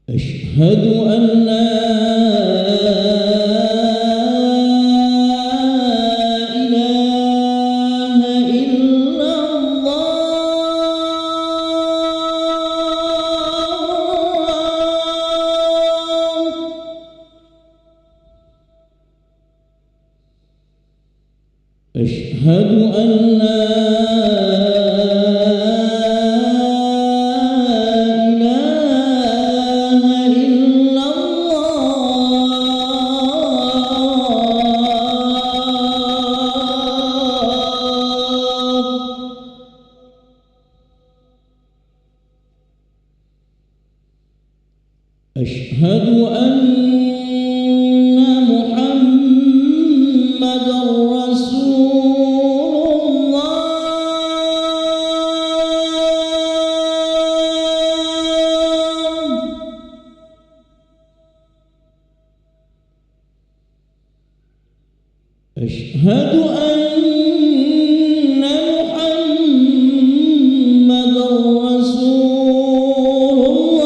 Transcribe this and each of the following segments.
أشهد أن لا إله إلا الله. أشهد أن لا أشهد أن محمدًا رسول الله. أشهد أن محمدًا رسول الله.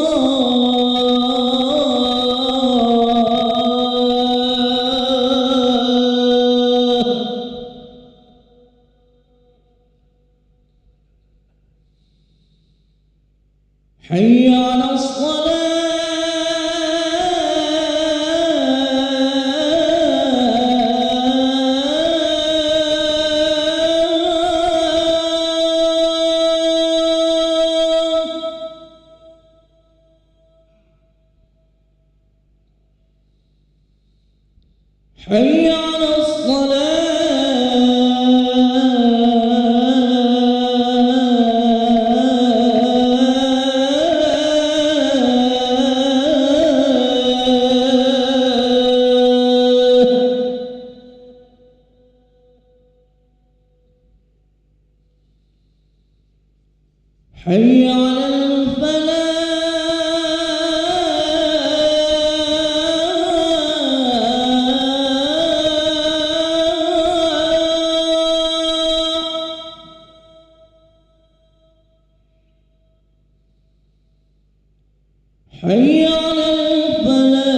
حي على الصلاة. حي على الصلاة. حي على الفلاح. حي على الفلاح.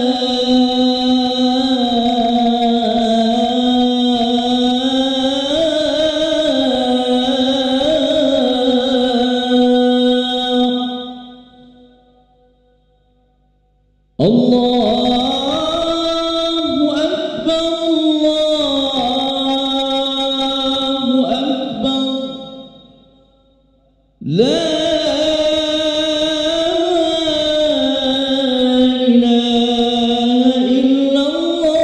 الله أكبر الله أكبر. لا إله إلا الله.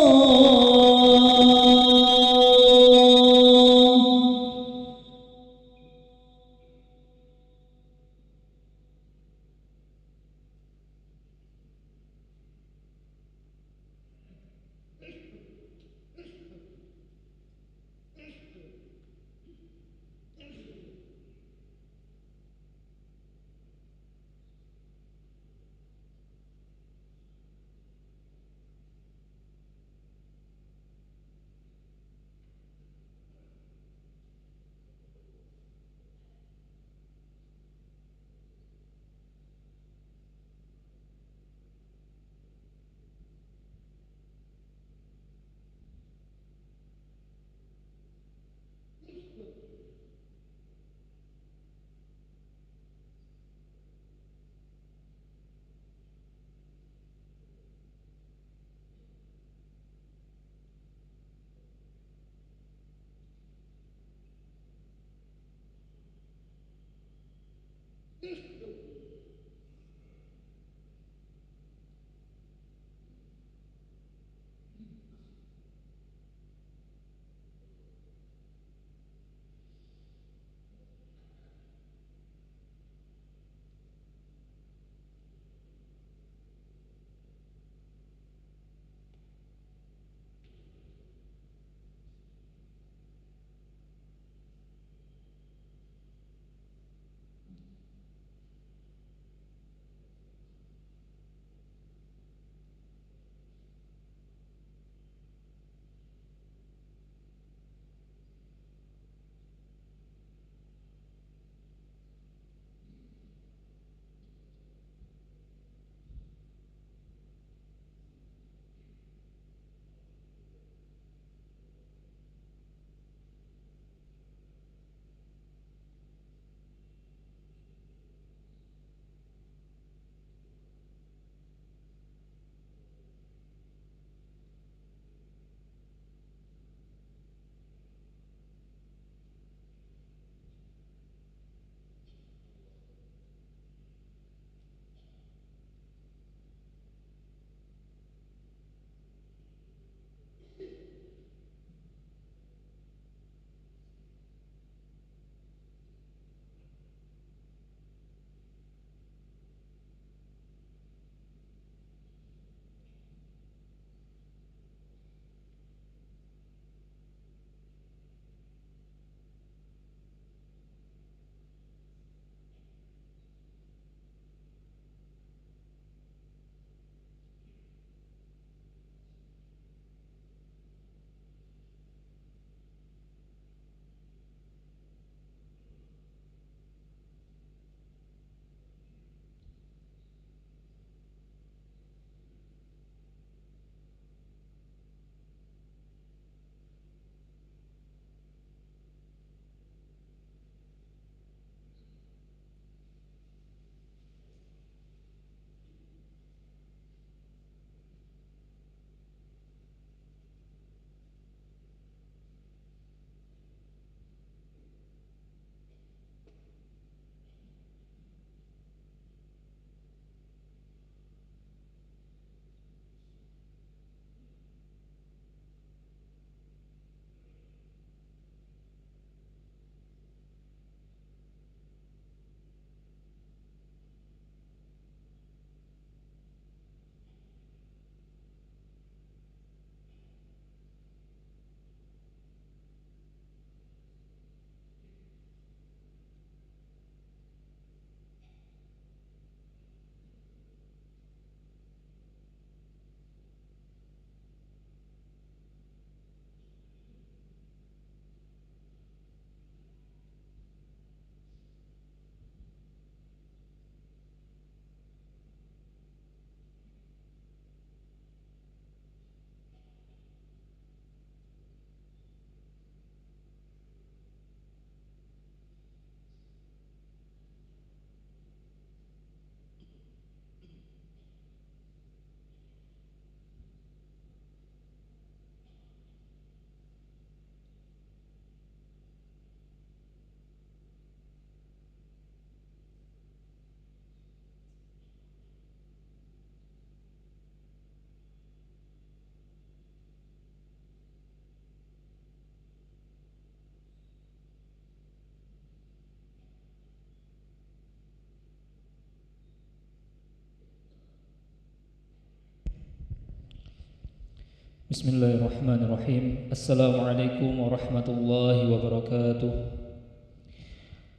Bismillahirrahmanirrahim. Assalamualaikum warahmatullahi wabarakatuh.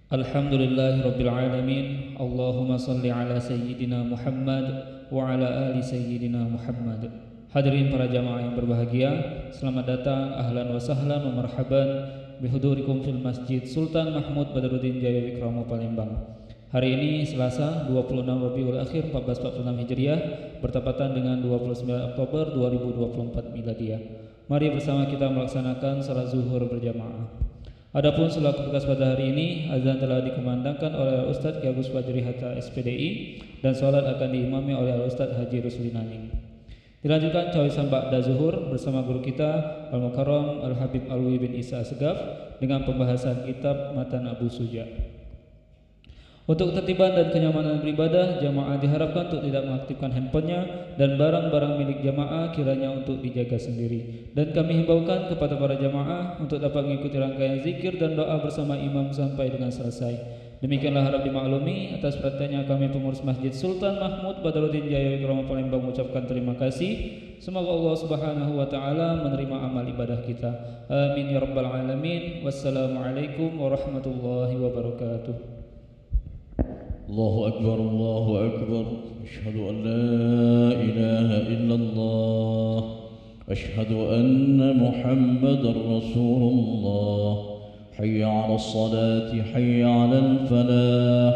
Alhamdulillahirabbil alamin. Allahumma salli ala sayyidina Muhammad wa ala ali sayyidina Muhammad. Hadirin para jamaah yang berbahagia, selamat datang, ahlan wa sahlan wa marhaban bihudurikum fil Masjid Sultan Mahmud Badruddin Jaya Wikrama Palembang. Hari ini Selasa 26 Rabiul Akhir 1446 Hijriah bertepatan dengan 29 Oktober 2024 Miladiah. Mari bersama kita melaksanakan salat zuhur berjamaah. Adapun selaku tugas pada hari ini, azan telah dikumandangkan oleh Ustadz Ki Agus Fajri Hatta SPDI dan salat akan diimami oleh Ustadz Haji Rusli Naning. Dilanjutkan cawisan ba'da zuhur bersama guru kita Al-Mukarram Al-Habib Alwi bin Isa Segaf dengan pembahasan kitab Matan Abu Suja. Untuk ketertiban dan kenyamanan beribadah, jamaah diharapkan untuk tidak mengaktifkan handphonenya dan barang-barang milik jamaah kiranya untuk dijaga sendiri. Dan kami himbaukan kepada para jamaah untuk dapat mengikuti rangkaian zikir dan doa bersama imam sampai dengan selesai. Demikianlah harap dimaklumi. Atas perhatiannya kami pengurus Masjid Sultan Mahmud Badruddin Jaya Wikrama Palembang mengucapkan terima kasih. Semoga Allah Subhanahu wa taala menerima amal ibadah kita. Amin ya rabbal alamin. Wassalamualaikum warahmatullahi wabarakatuh. الله أكبر الله أكبر أشهد أن لا إله إلا الله أشهد أن محمدا رسول الله حي على الصلاة حي على الفلاح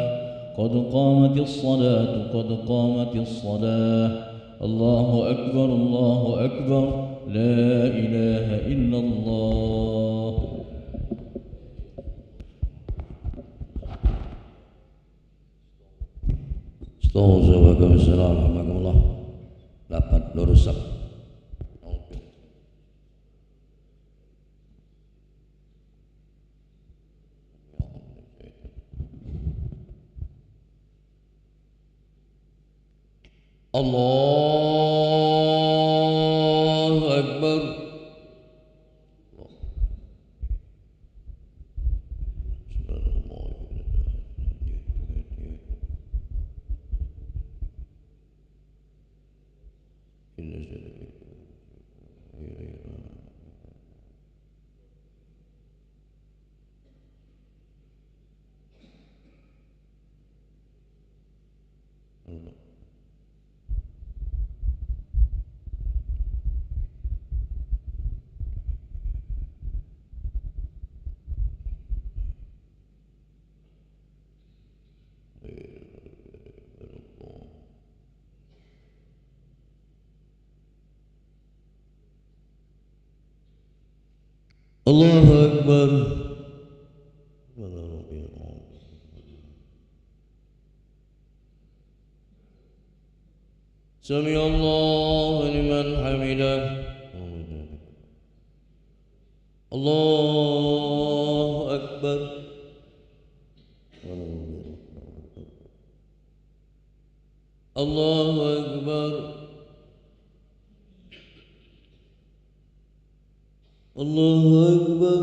قد قامت الصلاة قد قامت الصلاة الله أكبر لا إله إلا الله. Astagfirullahaladzim. Dapat lurusak. Allahu Akbar. Allahu Akbar. Sami Allahu liman hamidah. Allahu Akbar. Allahu Akbar. Allahu Akbar. Allahu Akbar.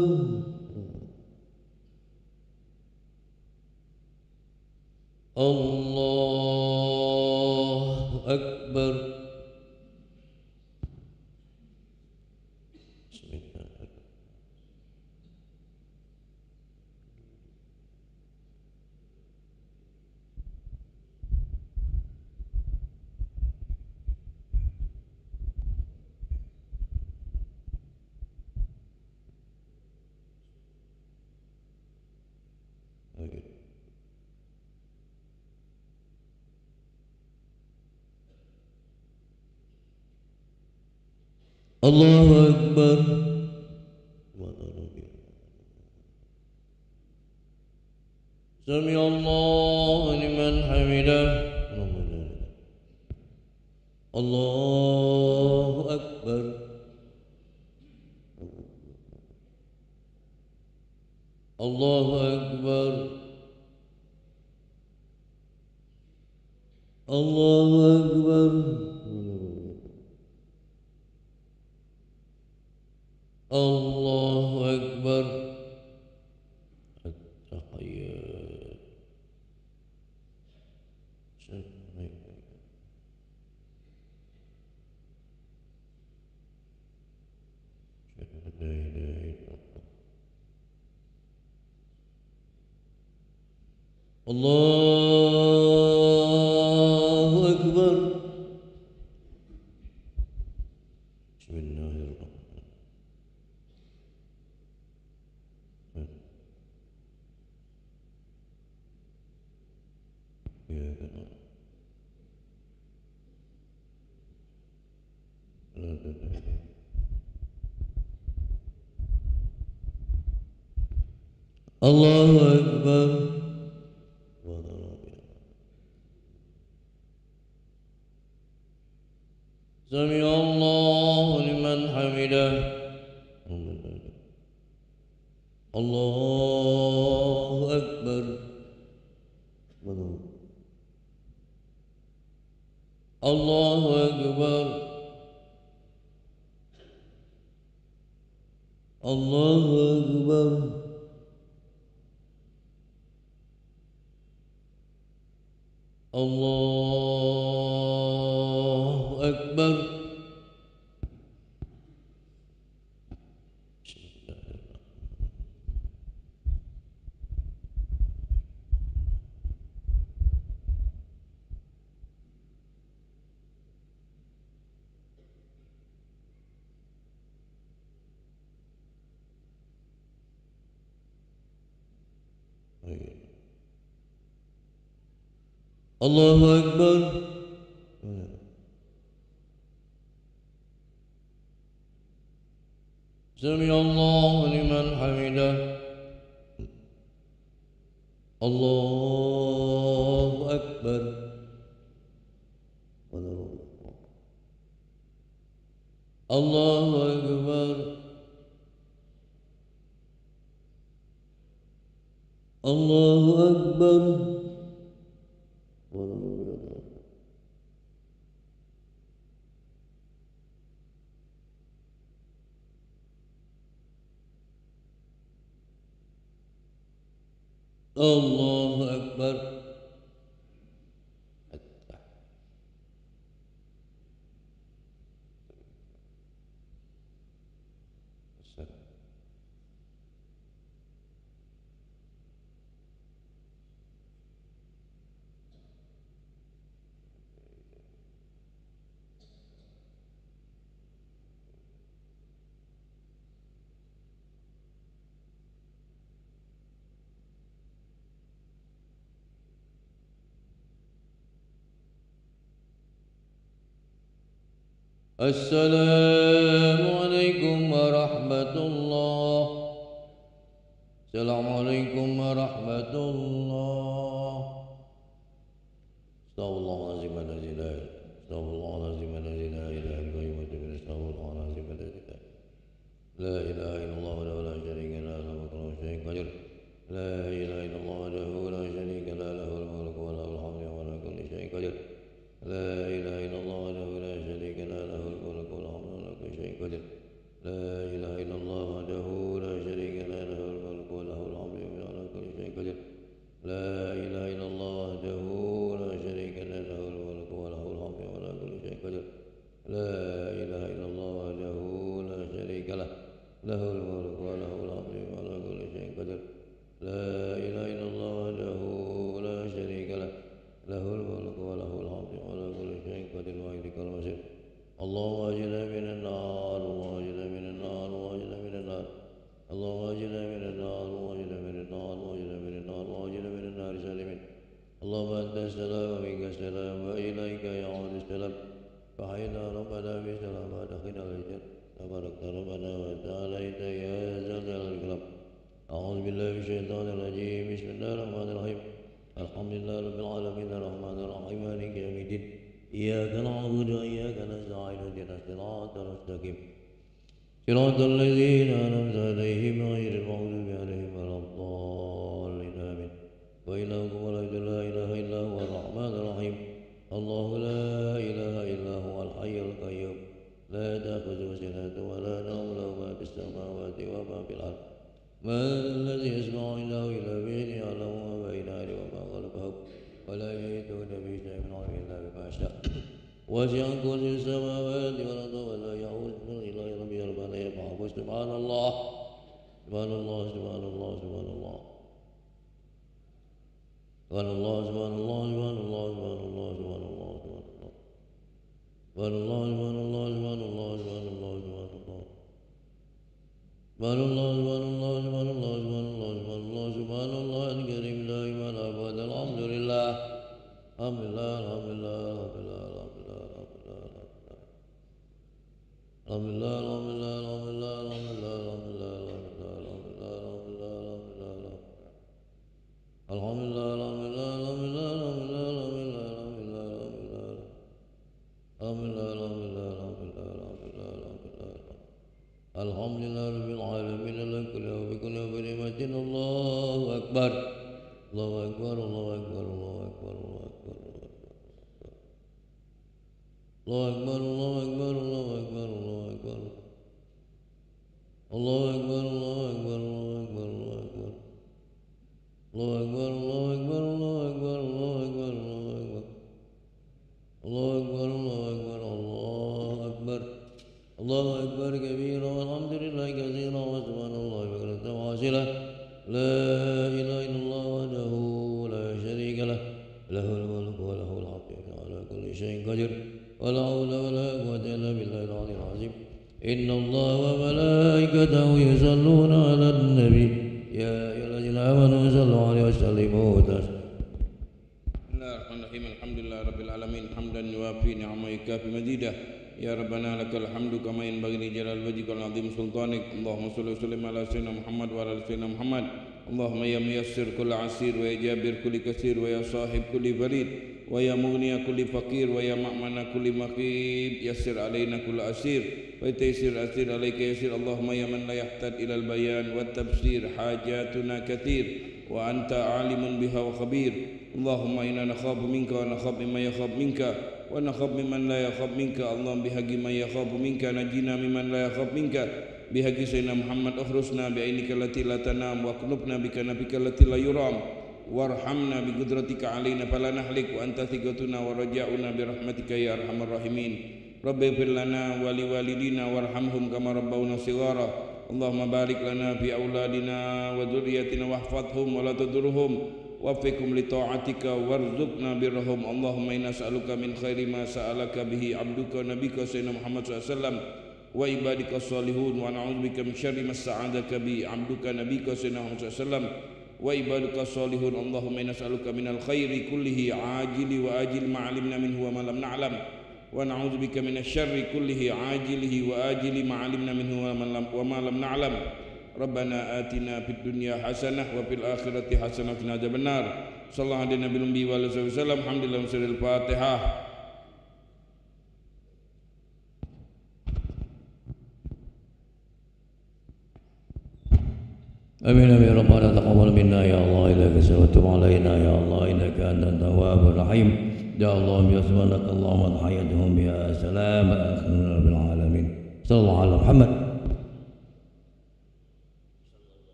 Allahu Akbar. Sami Allahu liman hamidah. Allahu Akbar. Allahu Akbar. Allahu Akbar. Allahu Akbar. At-tahiyyat. الله أكبر بسم الله الرحمن الرحيم إياك نعبد ولا تدعي الله أكبر سمع الله لمن حمده الله أكبر الله أكبر الله أكبر الله أكبر الله أكبر سمع الله لمن حمده الله أكبر الله أكبر الله أكبر الله أكبر السلام عليكم ورحمة الله السلام عليكم ورحمة الله استغفر الله العظيم الذي لا استغفر الله العظيم الذي لا إله إلا هو استغفر الله العظيم الذي لا إله إلا الله وحده لا شريك له له الملك وله الشريك قدير لا إله إلا الله وحده لا شريك له له الملك وله الحمد وهو على كل شيء قدير لا إله إلا الله وحده لا شريك له له الملك والحمد على كل شيء قدير لا إله إلا الله وحده لا شريك له له الملك وله الحمد على كل شيء قدير لا إله إلا الله وحده لا شريك له له الملك وله الحمد على كل شيء قدير لا إله إلا الله وحده لا شريك له له الملك وله الحمد على كل شيء قدير لا إله إلا الله وحده لا شريك له له الملك وله الحمد على كل شيء قدير وإليك المصير اللهم أجرنا من النار اللهم أجرنا من النار اللهم أجرنا من النار اللهم أجرنا من النار اللهم أجرنا من النار اللهم أجرنا من النار اللهم أجرنا من النار سالمين اللهم أنت السلام ومنك السلام وإليك يعود السلام فحينا ربنا بسلام وأدخلنا الجنة تبارك ربنا وتعاليت يا ذا الجلال والإكرام أعوذ بالله من الشيطان الرجيم بسم الله الرحمن الرحيم الحمد لله رب العالمين الرحمن الرحيم مالك يوم الدين إياك نعبد وإياك نستعين اهدنا الصراط المستقيم صراط الذين أنعمت عليهم غير المغضوب عليهم ولا الضالين آمين وإلهكم الحمد لا إله إلا هو الرحمن الرحيم الله لا إله إلا هو الحي القيوم لا تأخذه سنة ولا نوم له ما في السماوات وما في الأرض من الذي يسمع عنده إلا بإذنه يعلم ما بين أيديهم وما خلفهم ولا يحيطون بشيء من علمه إلا بما شاء وسع كرسي السماوات والأرض ولا يئوده إلا ربي ربنا يرفعه سبحان الله سبحان الله سبحان الله سبحان الله Subhanallah, subhanallah, subhanallah, subhanallah, subhanallah, subhanallah. Subhanallah, subhanallah, subhanallah, subhanallah, subhanallah. Subhanallah, subhanallah, subhanallah, subhanallah, subhanallah, subhanallah al-karim la ilaha abad. Alhamdulillah. Alhamdulillah, alhamdulillah, alhamdulillah, alhamdulillah, alhamdulillah. Alhamdulillah, alhamdulillah, alhamdulillah, alhamdulillah, alhamdulillah, alhamdulillah, alhamdulillah, alhamdulillah, alhamdulillah. Alhamdulillah, alhamdulillah, alhamdulillah, alhamdulillah, alhamdulillah, alhamdulillah, alhamdulillah. Alhamdulillah, alhamdulillah, alhamdulillah, alhamdulillah, alhamdulillah. Alhamdulillah rabbil alamin ala kulli wa bi kulli bi ni'matin. Allahu akbar. Allahu akbar, Allahu akbar, Allahu akbar, Allahu akbar. Allahu akbar, Allahu akbar, Allahu akbar, Allahu akbar. Allahu akbar, Allahu akbar, Allahu akbar, Allahu akbar. Allahu akbar, Allahu akbar, Allahu akbar, Allahu akbar, Allahu akbar. Allahu akbar, Allahu akbar, Allahu akbar. Allahu akbar kabira walhamdulillahi katsira wa subhanallahi bukratan wa asila. La ilaha illallah wahdahu la syarika lah. Lahul mulku wa lahul hamdu ala kulli syai'in qadir. Wa la haula wa la quwwata illa billahil aliyyil azim. Inna Allaha wa malaikatahu yusalluna 'alan nabi. Ya ayyuhallazina amanu sallu 'alaihi wa sallimu taslima. Bismillahirrahmanirrahim. Alhamdulillah rabbil alamin hamdan yuwafi ni'amahu yukafi mazidah. Ya Rabbana lakal hamdu kama yanbaghi li jalal wajhika wal 'azim sultanik. Allahumma shalli wa sallim ala sayyidina Muhammad wa ala ali sayyidina Muhammad. Allahumma ya muyassir kulli 'asir wa ya jabir kulli kasir wa ya sahib kulli farid wa ya mughniya kulli faqir wa ya ma'mana kulli maqib. Yassir alaina kulli asir wa taysir asir alayka yasir. Allahumma ya man la yahtad ila al bayan wat tafsir hajatuna kathir wa anta alimun biha wa khabir. Allahumma inna nakhafu minka wa nakhafu mimman yakhafu minka wa nakhafu mimman la yakhafu minka. Allahumma bihaqqi man yakhafu minka najina mimman la yakhafu minka. Bihaqqi sayyidina Muhammad akhrusna bi ainika allati la tanam wa qnubna bi kanafika allati la yuram warhamna bi qudratika alaina fala nahlik wa anta thiqatuna wa raja'una bi rahmatika ya arhamar rahimin. Rabbi ighfir lana wa li walidina warhamhum kama rabbawna shighara. Allahumma barik lana fi auladina wa dzurriyyatina wahfadhhum wa la tadurhum wafiqhum li ta'atika warzuqna birrahum. Allahumma inna nas'aluka min khairi ma sa'alaka bihi 'abduka nabiyuka sayyidina Muhammad sallallahu alaihi wasallam wa ibadika shalihun wa na'udzubika min syarri ma sa'adaka bi 'abduka nabiyuka sayyidina Muhammad sallallahu alaihi wasallam wa ibadika shalihun. Allahumma inna nas'aluka minal khairi kullihi 'ajili wa ajili ma 'alimna minhu wa ma lam na'lam wa na'udzubika minasy syarri kullihi 'ajilihi wa ajili ma 'alimna minhu wa ma lam na'lam. Rabbana atina fid dunya hasanah wa fil akhirati hasanah wa qina adzabannar. Sallallahu alaihi nabi lumbi wa alihi wasallam. Alhamdulillah wassalil Fatihah. Amin amin rabbana taqabbal minna ya Allah innaka sami'un alaina ya Allah innaka antat tawwabur rahim. Ya Allah ya subhanakallahumma wa tahiyyatuhum ya salam akhirna rabbil alamin. Sallallahu alaihi Muhammad.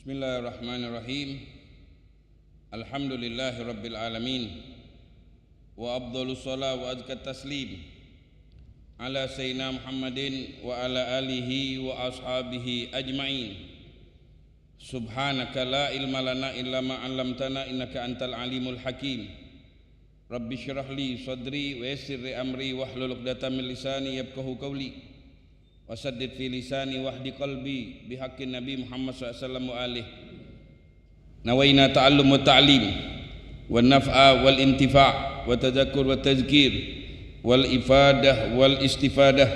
Bismillahirrahmanirrahim. Alhamdulillahi rabbil alamin. Wa afdhalus shalah wa azkat taslim ala sayyidina Muhammadin wa ala alihi wa ashabihi ajma'in. Subhanaka la ilma lana illa ma 'allamtana innaka antal alimul hakim. Rabbi shrah li sadri wa yassir li amri wahlul 'uqdatam min lisani yafqahu qawli. Wasaddid fi lisani wahdi qalbi bihaqqin Nabi Muhammad SAW wa alihi. Nawaina ta'allum wa ta'lim wal naf'a wal intifa' wa tadhakkur wa tazkir wal ifadah wal istifadah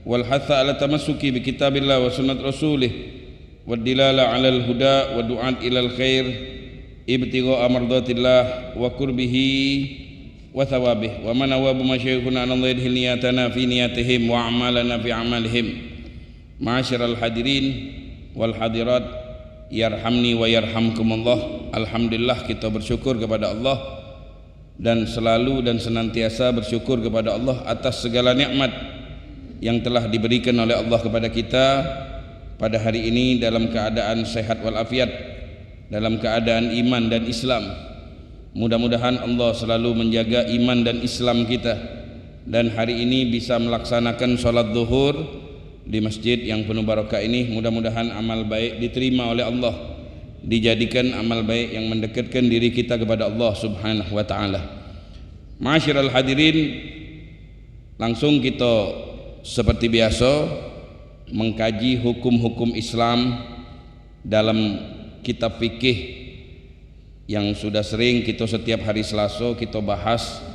wal hatha ala tamassuki bi kitabillah wa sunnat rasulih wad dilala ala al huda wa du'at ila al khair ibtigha mardatillah wa qurbihi wa thawabih wa man awabu masyayikhuna an yadhil niyatana fi niyatihim wa amalana fi amalihim. Ma'asyiral hadirin wal hadirat, yarhamni wa yarhamkumullah. Alhamdulillah, kita bersyukur kepada Allah dan selalu dan senantiasa bersyukur kepada Allah atas segala nikmat yang telah diberikan oleh Allah kepada kita pada hari ini dalam keadaan sehat walafiat, dalam keadaan iman dan Islam. Mudah-mudahan Allah selalu menjaga iman dan Islam kita, dan hari ini bisa melaksanakan sholat zuhur di masjid yang penuh barakah ini. Mudah-mudahan amal baik diterima oleh Allah, dijadikan amal baik yang mendekatkan diri kita kepada Allah Subhanahu wa ta'ala. Ma'asyiral hadirin, langsung kita seperti biasa mengkaji hukum-hukum Islam dalam kitab fikih yang sudah sering kita setiap hari Selasa kita bahas.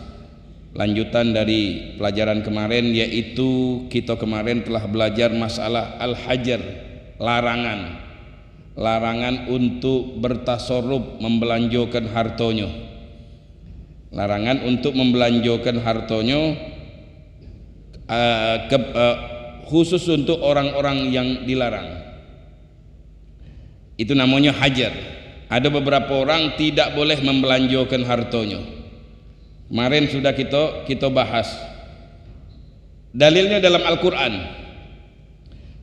Lanjutan dari pelajaran kemarin, yaitu kita kemarin telah belajar masalah al-hajar, larangan untuk bertasarruf, membelanjakan hartonya. Larangan untuk membelanjakan hartonya khusus untuk orang-orang yang dilarang. Itu namanya hajar. Ada beberapa orang tidak boleh membelanjakan hartonya. Kemarin sudah kita bahas. Dalilnya dalam Al-Qur'an.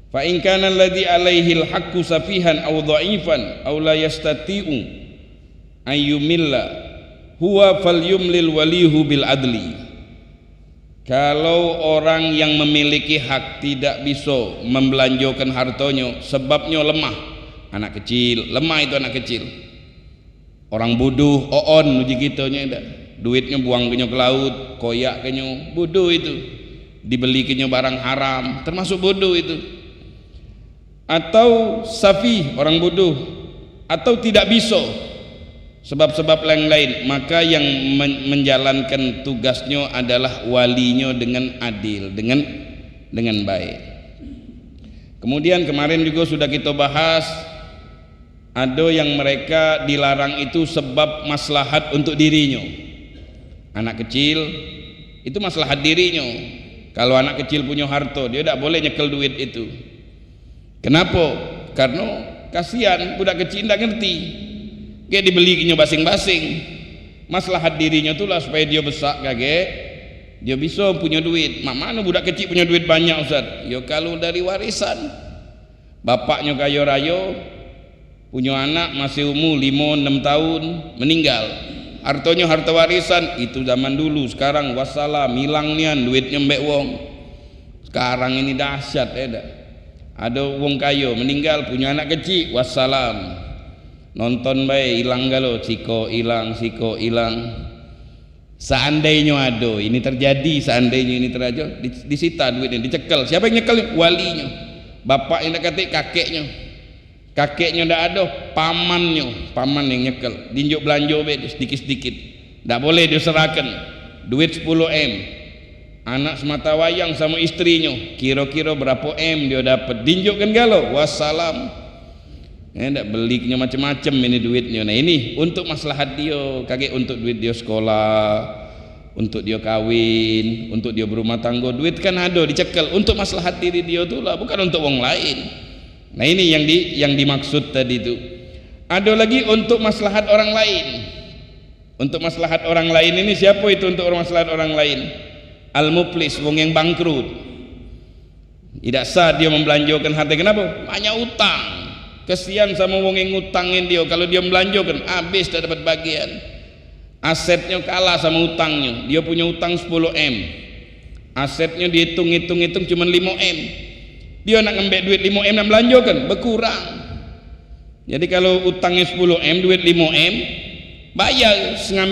Fa in kana alladhi 'alaihi al-haqqu safihan aw dha'ifan aw la yastati'u ayyumilla huwa falyumlil walihu bil adli. Kalau orang yang memiliki hak tidak bisa membelanjakan hartonya sebabnya lemah, anak kecil, lemah itu anak kecil, orang bodoh, oon uji gitunya, duitnya buang kenyo ke laut, koyak kenyo, bodoh itu, dibeli kenyo barang haram, termasuk bodoh itu. Atau safi, orang bodoh, atau tidak bisa, sebab-sebab lain-lain, maka yang menjalankan tugasnya adalah walinya dengan adil, dengan baik. Kemudian kemarin juga sudah kita bahas, ada yang mereka dilarang itu sebab maslahat untuk dirinya. Anak kecil itu maslahat dirinya. Kalau anak kecil punya harta, dia tidak boleh nyekel duit itu. Kenapa? Karena kasihan budak kecil tidak ngerti. Kayak dibelinya basing-basing. Maslahat dirinya itulah supaya dia besar kage, dia bisa punya duit. Mana budak kecil punya duit banyak, Ustaz? Ya kalau dari warisan. Bapaknya kaya raya, punya anak masih umur 5-6 tahun meninggal, hartonya harta warisan. Itu zaman dulu. Sekarang wassalam, hilang nian duitnya mbek wong. Sekarang ini dahsyat. Ada wong kaya meninggal punya anak kecil, wassalam, nonton baik, hilang galo, siko hilang. Seandainya ada ini terjadi, seandainya ini terjadi, disita duitnya, dicekel. Siapa yang nyekel? Walinya. Bapak yang nak kata kakeknya ndak ada, paman yang nyekel, dinjuk belanja sedikit-sedikit, ndak boleh diserahkan duit 10M. Anak semata wayang sama istrinya, kira-kira berapa M dia dapat, dinjukkan galau, wassalam. Ndak belinya macam-macam ini duitnya. Nah ini untuk maslahat dia, kagak untuk duit dia sekolah, untuk dia kawin, untuk dia berumah tangga. Duit kan ada dicekel untuk maslahat diri dia tu lah, bukan untuk orang lain. Nah ini yang dimaksud tadi itu. Ada lagi untuk maslahat orang lain. Untuk maslahat orang lain ini siapa itu untuk maslahat orang lain? Al-muflis, wong yang bangkrut. Tidak sah dia membelanjakan harta. Kenapa? Banyak utang. Kesian sama wong yang ngutangin dia, kalau dia belanjakan habis tak dapat bagian. Asetnya kalah sama utangnya. Dia punya utang 10M. Asetnya dihitung cuma 5M. Dia nak ngambil duit 5M dan belanjakan berkurang. Jadi kalau utangnya 10M, duit 5M, bayar setengah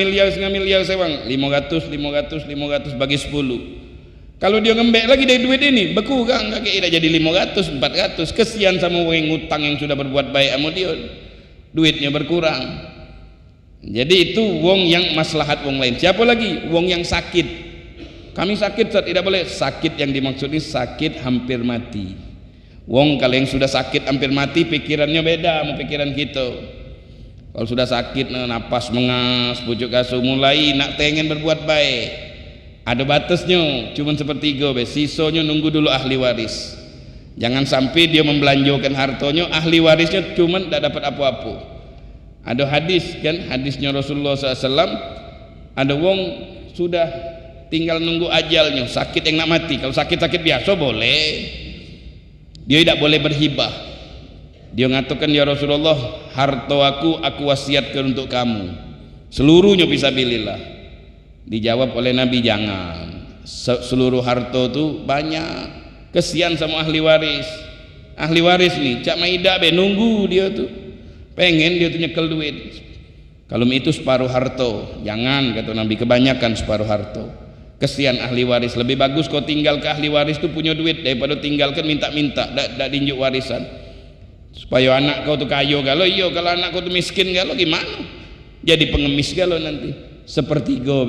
miliar sewang 500 bagi 10. Kalau dia ngembek lagi dari duit ini berkurang, kakek jadi 500, 400. Kesian sama orang ngutang yang sudah berbuat baik sama dia, duitnya berkurang. Jadi itu wong yang maslahat wong lain. Siapa lagi? Wong yang sakit. Kami sakit, tidak boleh. Sakit yang dimaksud ini sakit hampir mati. Wong kalau yang sudah sakit hampir mati pikirannya beda sama pikiran kita. Kalau sudah sakit napas mengas, pucuk kasu, mulai nak pengen berbuat baik. Ada batasnya, cuma sepertiga, sisonya nunggu dulu ahli waris. Jangan sampai dia membelanjakan hartanya, ahli warisnya cuma tidak dapat apa-apa. Ada hadis kan, hadisnya Rasulullah SAW. Ada wong sudah tinggal nunggu ajalnya, sakit yang nak mati. Kalau sakit-sakit biasa boleh, dia tidak boleh berhibah. Dia mengatakan, ya Rasulullah, harta aku wasiatkan untuk kamu, seluruhnya fisabilillah. Dijawab oleh Nabi, jangan, seluruh harta itu banyak, kesian sama ahli waris. Ahli waris nih cak maida nunggu dia tuh, pengen dia tuh nyekel duit. Kalau itu separuh harta, jangan, kata Nabi, kebanyakan separuh harta, kesian ahli waris. Lebih bagus kau tinggal ke ahli waris tuh punya duit daripada tinggalkan minta-minta dak diinjuk warisan. Supaya anak kau tuh kayo galau. Iyo, kalau anak kau tuh miskin galau gimana? Jadi pengemis galau nanti. Sepertiga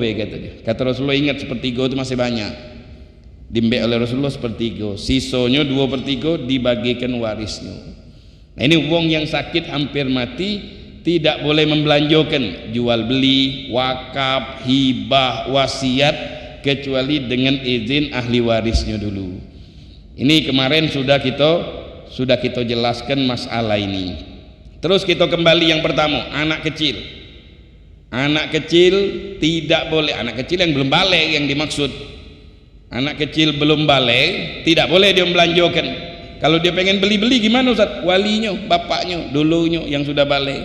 kata Rasulullah, ingat sepertiga itu masih banyak. Dimbek oleh Rasulullah sepertiga, sisonya 2/3 dibagikan warisnya. Nah ini wong yang sakit hampir mati tidak boleh membelanjakan jual beli, wakaf, hibah, wasiat kecuali dengan izin ahli warisnya dulu. Ini kemarin sudah kita jelaskan masalah ini. Terus kita kembali yang pertama, anak kecil. Anak kecil tidak boleh, anak kecil yang belum balik yang dimaksud. Anak kecil belum balik tidak boleh dia membelanjakan. Kalau dia pengen beli-beli gimana Ustaz? Walinya, bapaknya, dulunya yang sudah balik,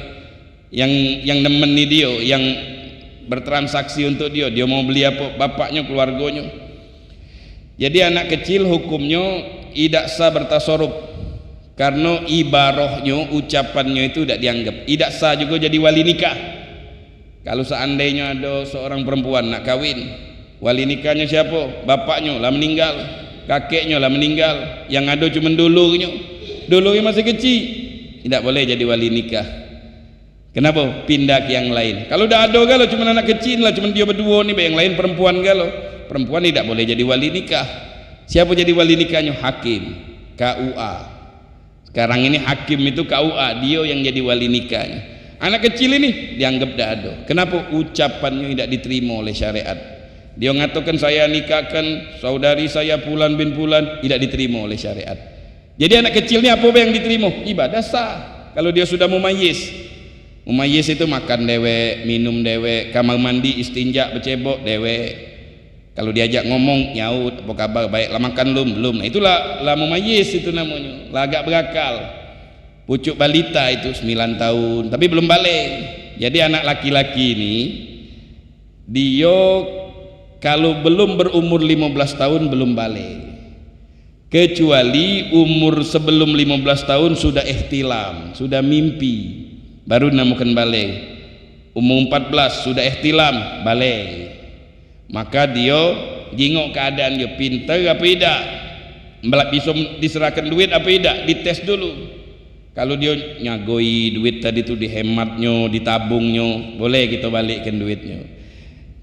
yang nemeni dia, yang bertransaksi untuk dia mau beli apa, bapaknya, keluarganya. Jadi anak kecil hukumnya tidak sah bertasarruf karena ibarahnya, ucapannya itu tidak dianggap. Tidak sah juga jadi wali nikah. Kalau seandainya ada seorang perempuan nak kawin, wali nikahnya siapa? Bapaknya lah meninggal, kakeknya lah meninggal, yang ada cuma dulunya masih kecil, tidak boleh jadi wali nikah. Kenapa? Pindah ke yang lain. Kalau dah ada galau cuma anak kecil lah, cuma dia berdua nih, yang lain perempuan galau, perempuan tidak boleh jadi wali nikah. Siapa jadi wali nikahnya? Hakim, KUA. Sekarang ini hakim itu KUA, dia yang jadi wali nikahnya. Anak kecil ini dianggap tidak ada. Kenapa? Ucapannya tidak diterima oleh syariat. Dia mengatakan saya nikahkan saudari saya Fulan bin Fulan, tidak diterima oleh syariat. Jadi anak kecil ini apa yang diterima? Ibadah sah. Kalau dia sudah mumayyiz itu makan dewek, minum dewek, kamar mandi, istinja, bercebok dewek. Kalau diajak ngomong nyaut, apa kabar, baik lah, makan belum. Nah itulah mumayyiz itu namanya, lah agak berakal. Pucuk balita itu 9 tahun tapi belum balik. Jadi anak laki-laki ini dia kalau belum berumur 15 tahun belum balik, kecuali umur sebelum 15 tahun sudah ihtilam, sudah mimpi, baru dinamakan balik. Umur 14 sudah ihtilam, balik. Maka dia jingok keadaan dia pintar apa tidak, bisa diserahkan duit apa tidak, dites dulu. Kalau dia nyagoi duit tadi itu dihematnya, ditabungnya, boleh kita balikkan duitnya.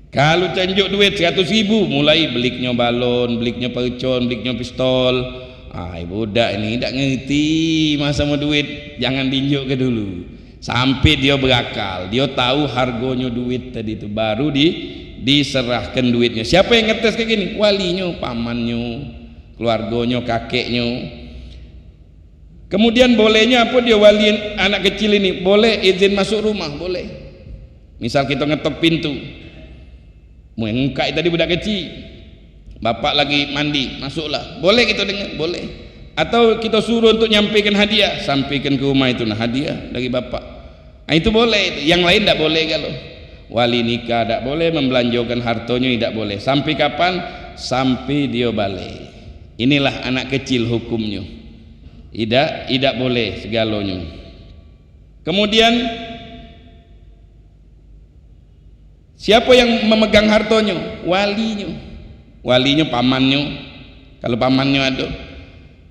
Kalau canjuk duit 100.000, mulai beliknya balon, beliknya percon, beliknya pistol. Budak ini tidak ngerti masa mau duit, jangan diinjuk ke dulu. Sampai dia berakal, dia tahu harganya duit tadi itu, baru diserahkan duitnya. Siapa yang ngetes kayak gini? Walinya, pamannya, keluarganya, kakeknya. Kemudian bolehnya apa dia wali anak kecil ini? Boleh izin masuk rumah, boleh. Misal kita ngetok pintu, mengengkai tadi budak kecil, bapak lagi mandi, masuklah, boleh kita dengar, boleh. Atau kita suruh untuk nyampaikan hadiah, sampaikan ke rumah itu, nah hadiah dari bapak. Nah, itu boleh, yang lain tidak boleh. Kalau wali nikah tidak boleh, membelanjakan hartanya tidak boleh. Sampai kapan? Sampai dia balik. Inilah anak kecil hukumnya. Tidak boleh segalanya. Kemudian siapa yang memegang hartanya? Walinya pamannya. Kalau pamannya ada.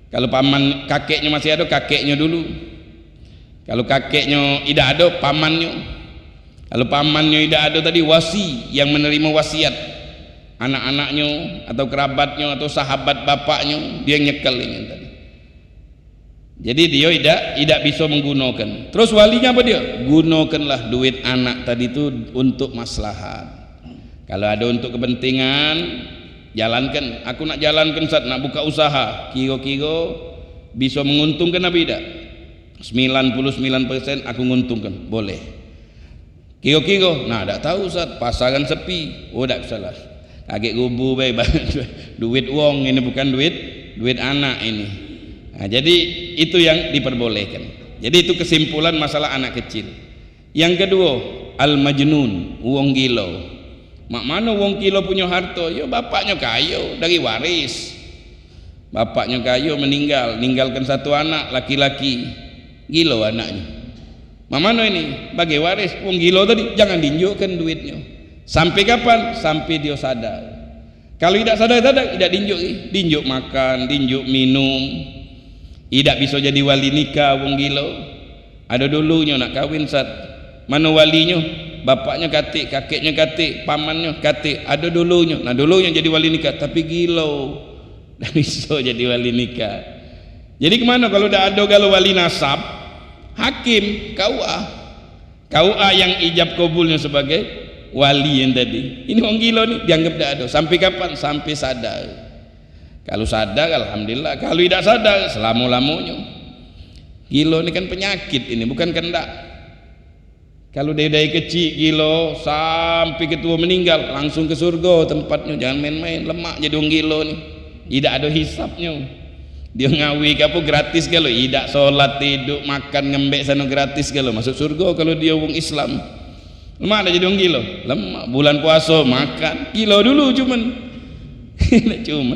Kalau paman kakeknya masih ada, kakeknya dulu. Kalau kakeknya tidak ada, pamannya. Kalau pamannya tidak ada tadi, wasi yang menerima wasiat. Anak-anaknya atau kerabatnya atau sahabat bapaknya, dia nyekel ini tadi. Jadi dia tidak bisa menggunakan. Terus walinya apa dia? Gunakanlah duit anak tadi itu untuk maslahat. Kalau ada untuk kepentingan, jalankan. Aku nak jalankan, Ustaz, nak buka usaha, kira-kira bisa menguntungkan apa tidak? 99% aku menguntungkan, boleh. Kira-kira, nah tak tahu, Ustaz, pasaran sepi, oh tak salah. Kaget gubu baik, duit wong ini, bukan duit anak ini. Nah, jadi itu yang diperbolehkan. Jadi itu kesimpulan masalah anak kecil. Yang kedua, al-majnun, wong gila. Mak mana wong gila punya harta? Ya bapaknya kaya dari waris. Bapaknya kaya ninggalkan satu anak laki-laki. Gila anaknya. Mak mana ini? Bagi waris. Wong gila tadi jangan dinjukkan duitnya. Sampai kapan? Sampai dia sadar. Kalau tidak sadar tidak dinjuk makan, dinjuk minum. Tidak bisa jadi wali nikah wong gila. Ada dulunya nak kawin, Ustaz. Mana walinya? Bapaknya katik, kakeknya katik, pamannya katik. Ada dulunya. Nah, dulunya jadi wali nikah, tapi gila. Tidak bisa jadi wali nikah. Jadi kemana kalau tidak ada kalau wali nasab? Hakim, KUA yang ijab kabulnya sebagai wali yang tadi. Ini orang gila nih, dianggap tidak ada. Sampai kapan? Sampai sadar. Kalau sadar, alhamdulillah. Kalau tidak sadar, selama-lamanya. Gila ini kan penyakit, ini bukan kendak. Kalau dari kecil gila sampai ketua meninggal langsung ke surga tempatnya. Jangan main-main, lemak jadi orang gila nih. Tidak ada hisapnya. Dia ngawi kapo gratis kalau tidak sholat, tidur, makan, ngembek sana gratis kalau masuk surga. Kalau dia orang Islam lemak ada jadi orang gila. Lemak bulan puasa makan gila dulu cuman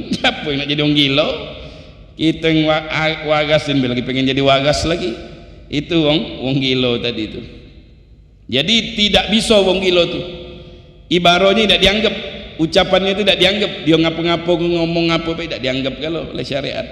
siapa yang nak jadi orang gila? Kita yang wagasin lagi pengen jadi wagas lagi. Itu orang gila tadi itu. Jadi tidak bisa wong gila tu. Ibaratnya tidak dianggap, ucapannya itu tidak dianggap. Dia ngapa-ngapa ngomong apa tidak dianggap kalau oleh syariat.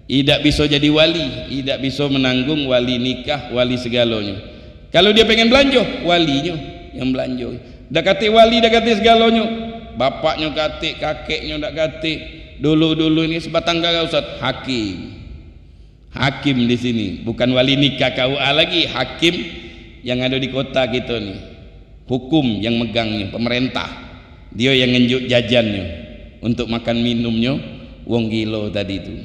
Tidak bisa jadi wali, tidak bisa menanggung wali nikah, wali segalanya. Kalau dia pengen belanja, walinya yang belanja. Dah kata wali, dah kata segalanya. Bapaknya kata, kakeknya dah kata. Dulu-dulu ini sebatang kara, Ustaz, hakim. Hakim di sini, bukan wali nikah KUA lagi, hakim yang ada di kota kita nih, hukum yang megangnya, pemerintah, dia yang ngenjuk jajannya untuk makan minumnya wong gila tadi itu.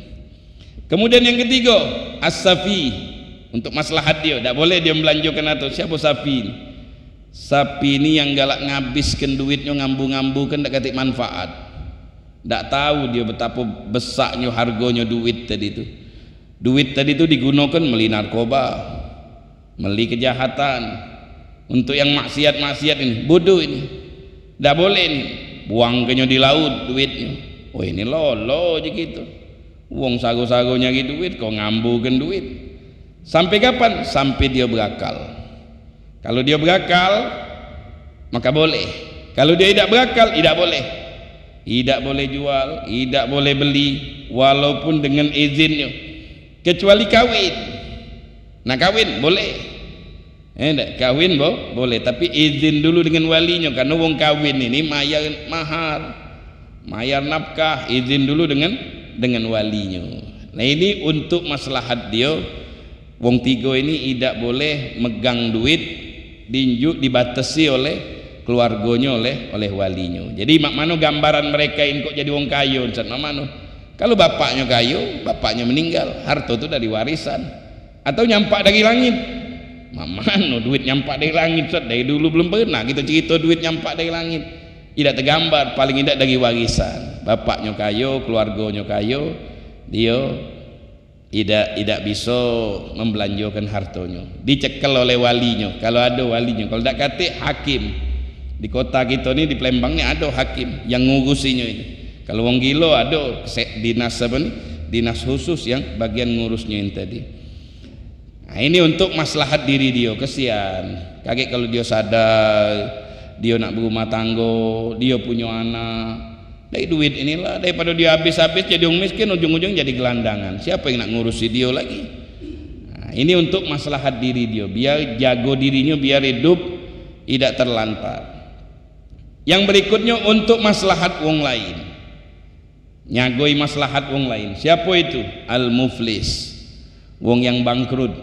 Kemudian yang ketiga, as-safi, untuk maslahat dia, tidak boleh dia melanjutkan atau siapa sapi ini? Sapi ini yang galak ngabiskan duitnya, ngambu-ngambukan, tidak katik manfaat, tidak tahu dia betapa besarnya harganya duit tadi itu. Duit tadi itu digunakan beli narkoba, beli kejahatan, untuk yang maksiat-maksiat ini, bodoh ini, tidak boleh ini, buang kenya di laut duitnya. Oh ini lolo aja gitu, uang sago-sago nyari duit, kau ngambukan duit. Sampai kapan? Sampai dia berakal. Kalau dia berakal, maka boleh. Kalau dia tidak berakal, tidak boleh. Tidak boleh jual, tidak boleh beli, walaupun dengan izinnya, kecuali kawin. Nah kawin boleh, kawin boleh, tapi izin dulu dengan walinya, karena wong kawin ini mayar mahar, mayar nafkah, izin dulu dengan walinya. Nah ini untuk maslahat dia, wong tiga ini tidak boleh megang duit dinjuk, dibatasi oleh keluarganya, oleh walinya. Jadi mak mano gambaran mereka ini kok jadi wong kaya, Ustaz, mak mano? Kalau bapaknya kaya, bapaknya meninggal, harta itu dari warisan atau nyampak dari langit. Mana duit nyampak dari langit, Ustaz? Dari dulu belum pernah kita cerita duit nyampak dari langit. Tidak tergambar, paling tidak dari warisan. Bapaknya kaya, keluarganya kaya, dia tidak bisa membelanjakan hartanya, dicekel oleh walinya kalau ada walinya. Kalau tidak kate hakim di kota kita ini, di Palembang ini ada hakim yang ngurusinya ini. Kalau wong gila ada dinas apa nih, dinas khusus yang bagian ngurusnya ini tadi. Nah, ini untuk maslahat diri dia. Kesian kakek kalau dia sadar dia nak berumah tangga, dia punya anak, dari duit inilah, daripada dia habis-habis jadi orang miskin, ujung-ujung jadi gelandangan. Siapa yang nak ngurusi dia lagi? Nah, ini untuk maslahat diri dia, biar jago dirinya, biar hidup tidak terlantar. Yang berikutnya untuk maslahat wong lain, nyagoi maslahat wong lain. Siapa itu? Al-muflis, wong yang bangkrut,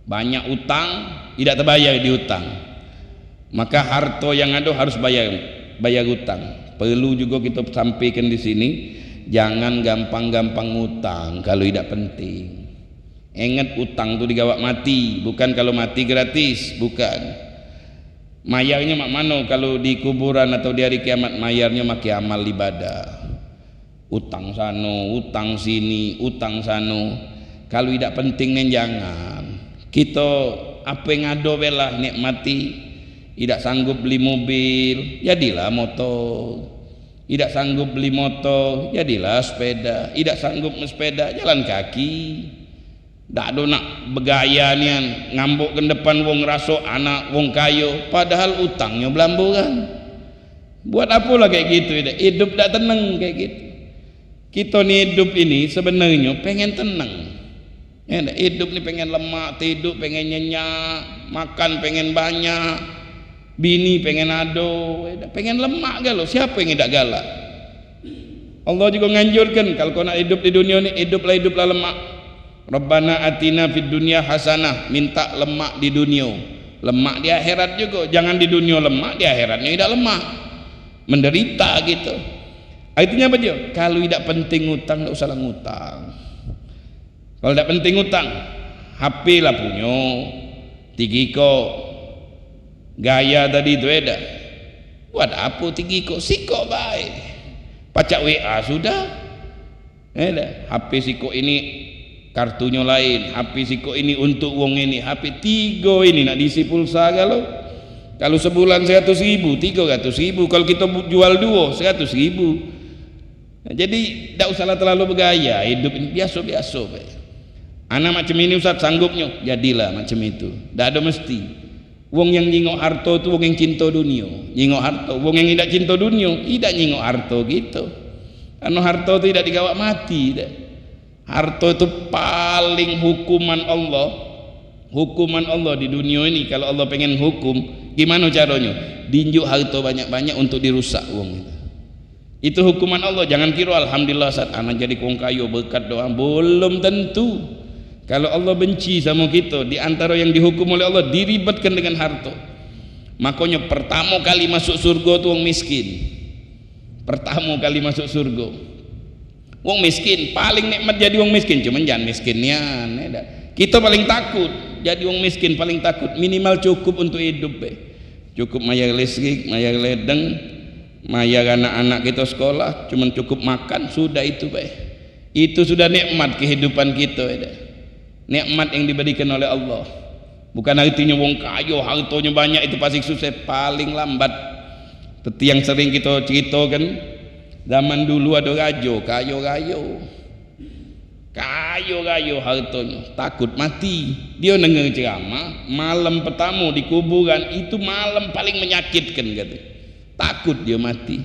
banyak utang, tidak terbayar di utang, maka harta yang ada harus bayar utang. Perlu juga kita sampaikan di sini, jangan gampang-gampang utang kalau tidak penting. Ingat, utang itu digawak mati, bukan kalau mati gratis, bukan. Mayarnya mak mano kalau di kuburan atau di hari kiamat, mayarnya maki amal ibadah. Utang sano, utang sini, utang sano. Kalau tidak penting nih jangan. Kita apa yang ada belah nikmati. Tidak sanggup beli mobil, jadilah motor. Tidak sanggup beli motor, jadilah sepeda. Tidak sanggup sepeda, jalan kaki. Tak ada nak bergaya nian, ngambuk ke depan wong rasuk anak wong kayo, padahal utangnya belamburan. Buat apalah kayak gitu? Hidup tak tenang kayak gitu. Kita nih hidup ini sebenarnya pengen tenang. Hidup nih pengen lemak, tidur pengen nyenyak, makan pengen banyak. Bini pengen ado, pengen lemak galau. Siapa yang tidak galak? Allah juga nganjurkan kalau kau nak hidup di dunia ini, hiduplah lemak. Rabbana atina fid dunya hasanah, minta lemak di dunia, lemak di akhirat juga. Jangan di dunia lemak, di akhiratnya tidak lemak, menderita gitu. Artinya apa dia? Kalau tidak penting utang, tidak usah ngutang. Kalau tidak penting utang, HP lah punya, tigiko gaya tadi itu ada. Buat apa tinggi kok siko baik. Pacak WA sudah. HP siko ini kartunya lain, HP siko ini untuk wong ini, HP 3 ini nak diisi pulsa kalau sebulan 100.000, 300.000. Kalau kita jual 2, 100.000. Jadi tidak usahlah terlalu bergaya. Hidup ini biasa-biasa. Anak macam ini Ustaz sanggupnya, jadilah macam itu. Tidak ada mesti. Wong yang nyingok harto itu wong yang cinta dunia, nyingok harto. Wong yang tidak cinta dunia tidak nyingok harto gitu. Karena harto itu tidak digawak mati. Harto itu paling hukuman Allah di dunia ini. Kalau Allah pengen hukum, gimana caranya? Dinjuk harto banyak-banyak untuk dirusak wong itu. Itu hukuman Allah. Jangan kira alhamdulillah saat anak jadi wong kayo berkat doa, belum tentu. Kalau Allah benci sama kita, di antara yang dihukum oleh Allah diribetkan dengan harta. Makanya pertama kali masuk surga itu wong miskin. Pertama kali masuk surga wong miskin, paling nikmat jadi wong miskin. Cuman jangan miskinnya. Kita paling takut jadi wong miskin, paling takut minimal cukup untuk hidup. Cukup mayar listrik, mayar ledeng, mayar anak-anak kita sekolah, cuman cukup makan, sudah itu. Itu sudah nikmat kehidupan kita. Nikmat yang diberikan oleh Allah. Bukan artinya wong kaya hartanya banyak itu pasti sukses. Paling lambat. Seperti yang sering kita ceritakan, zaman dulu ada raja kayo hartanya, takut mati. Dia dengar ceramah malam pertama di kuburan, itu malam paling menyakitkan kata. Takut dia mati.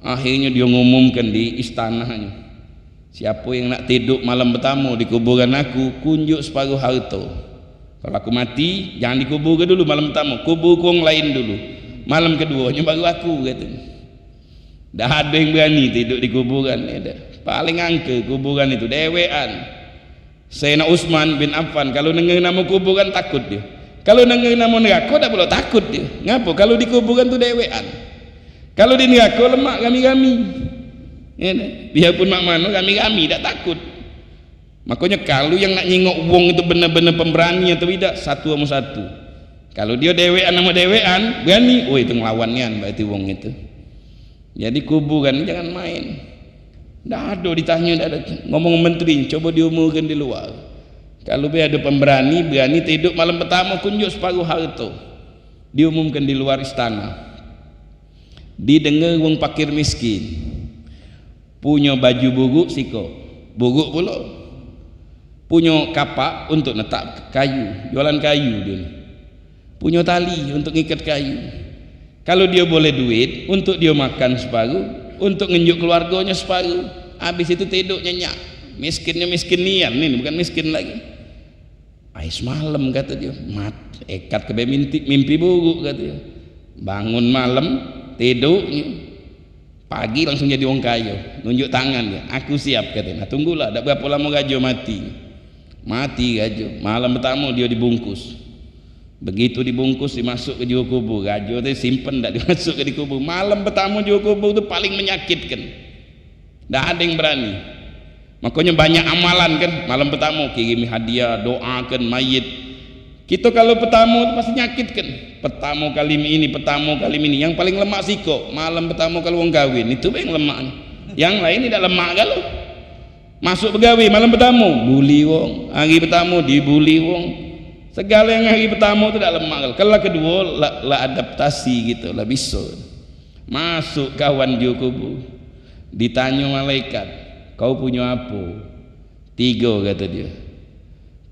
Akhirnya dia ngumumkan di istananya, siapa yang nak tidur malam pertama di kuburan aku, kunjuk separuh harta. Kalau aku mati, jangan dikubur dulu malam pertama, kubur orang lain dulu. Malam keduanya baru aku katanya. Dah ada yang berani tidur di kuburan. Paling angka kuburan itu dewean. Sayyidina Utsman bin Affan kalau dengar nama kuburan takut dia. Kalau dengar nama neraka tak boleh takut dia. Ngapa? Kalau di kuburan tu dewean. Kalau di neraka lemak kami-kami. Biarpun mak mano kami tak takut. Makanya kalau yang nak nyingok wong itu benar-benar pemberani atau tidak, satu sama satu. Kalau dia dewean sama dewean berani, oh itu ngelawannya berarti wong itu. Jadi kuburan jangan main. Dah ada ditanya, dah ada ngomong menteri, coba diumurkan di luar. Kalau ada pemberani berani tidur malam pertama kunjuk separuh harta, diumumkan di luar istana. Didengar wong fakir miskin punya baju buruk siko buruk pula, punya kapak untuk letak kayu, jualan kayu dia ni, punya tali untuk ngikat kayu. Kalau dia boleh duit untuk dia makan separuh, untuk ngenjuk keluarganya separuh, habis itu tidur nyenyak. Miskinnya miskin nian, ini bukan miskin lagi. Semalam kata dia, ekat ke mimpi buruk kata dia. Bangun malam tidur, pagi langsung jadi orang kaya, nunjuk tangan dia, aku siap katanya. Nah, tunggulah, tak berapa lama gajo mati gajo. Malam pertama dia dibungkus, begitu dibungkus dimasuk ke juru kubur, gajo tu simpen tak dimasuk ke di kubur. Malam pertama juru kubur tu paling menyakitkan, tak ada yang berani. Makanya banyak amalan kan, malam pertama kirim hadiah, doakan mayit. Kita kalau pertama itu pasti nyakitkan. Pertama kali ini, yang paling lemak siko. Malam pertama kalau orang kawin itu yang lemak. Yang lain tidak lemak kalau. Masuk pegawai malam pertama, bully wong. Hari pertama dibully wong. Segala yang hari pertama itu tidak lemak. Kalau kedua lah adaptasi gitu, lah bisa. Masuk kawan juru kubur, ditanya malaikat, kau punya apa? 3 kata dia.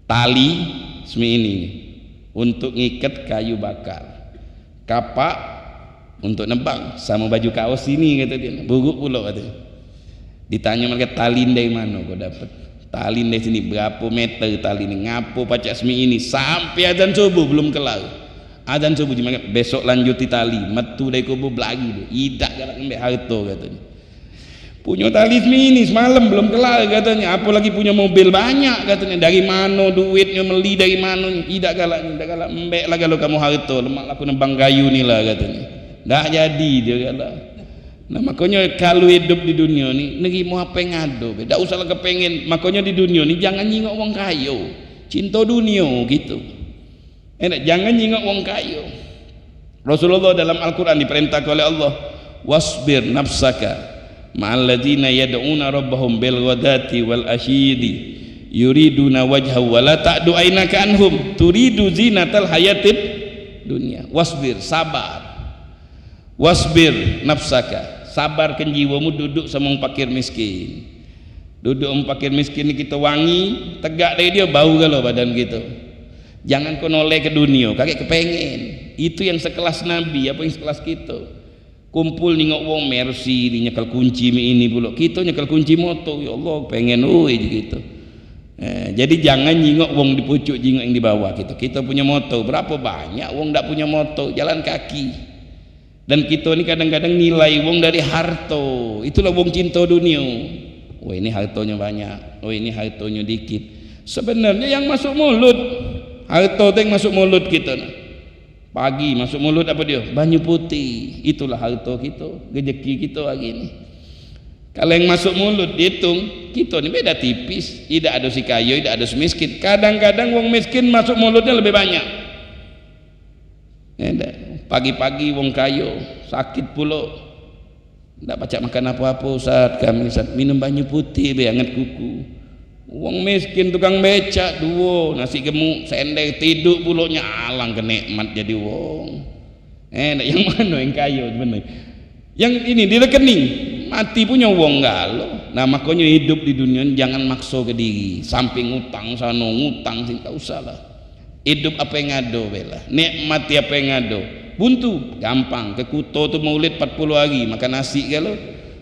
Tali semi ini untuk ngikat kayu bakar, kapak untuk nebang, sama baju kaos ini kata dia. Buruk pula kata dia. Ditanya mereka, tali dari mana kau dapat? Tali dari sini. Berapa meter tali ini? Ngapo pacak semi ini? Sampai azan subuh belum kelar. Azan subuh besok lanjuti tali, metu dari kubur lagi dia. Idak galak ngambil harta katanya. Punya tali ini semalam belum kelar katanya, apalagi punya mobil banyak katanya. Dari mana duitnya, beli dari mana? Tidak galak embek lah kalau kamu harta, lemak aku nembang kayu ni lah katanya. Dah jadi dia galak. Nah makanya kalau hidup di dunia ni negeri mau apa yang ada, tak usah lah kepengen. Makanya di dunia ni jangan nyingok wong kayo, cinta dunia gitu. Jangan nyingok wong kayo. Rasulullah dalam Al-Quran diperintahkan oleh Allah, wasbir nafsaka ma'alladzina yad'una rabbahum bil ghadati wal asyidi yuriduna wajha wa la ta'du aynaka anhum turidu zinatal hayatid dunya. Wasbir, sabar. Wasbir nafsaka, sabarkan jiwamu duduk sama orang fakir miskin. Duduk orang fakir miskin ni kita wangi, tegak dari dia bau kalau badan kita. Jangan kau noleh ke dunia, kakek kepengen. Itu yang sekelas Nabi, apa yang sekelas kita. Kumpul nengok wong mercy, di nyekal kunci ini pula. Kita nyekal kunci motor, ya Allah pengen gitu. Jadi jangan nyingok wong di pucuk, jingok yang di bawah kita. Kita punya motor, berapa banyak wong tak punya motor, jalan kaki. Dan kita ni kadang-kadang nilai wong dari harta. Itulah wong cinta dunia. Oh ini hartanya banyak, oh ini hartanya dikit. Sebenarnya yang masuk mulut, harta yang masuk mulut kita. Pagi masuk mulut apa dia? Banyu putih. Itulah harta kita, rezeki kita hari ini. Kalau yang masuk mulut dihitung, kita ni beda tipis. Tidak ada si kaya, tidak ada si miskin. Kadang-kadang wong miskin masuk mulutnya lebih banyak. Pagi-pagi wong kaya sakit pula, tidak pacak makan apa-apa. Ustaz kami minum banyu putih hangat kuku. Wong miskin tukang becak 2 nasi gemuk sendek tidur pula nyalang ke nikmat jadi wong. Yang mana yang kaya benar? Yang ini di rekening mati punya wong galau. Nah makanya hidup di dunia jangan makso ke diri, samping ngutang sana ngutang sing tak usah lah. Hidup apa yang ada bela, nikmati apa yang ada. Buntu gampang ke Kuto tu maulid 40 hari makan nasi kalau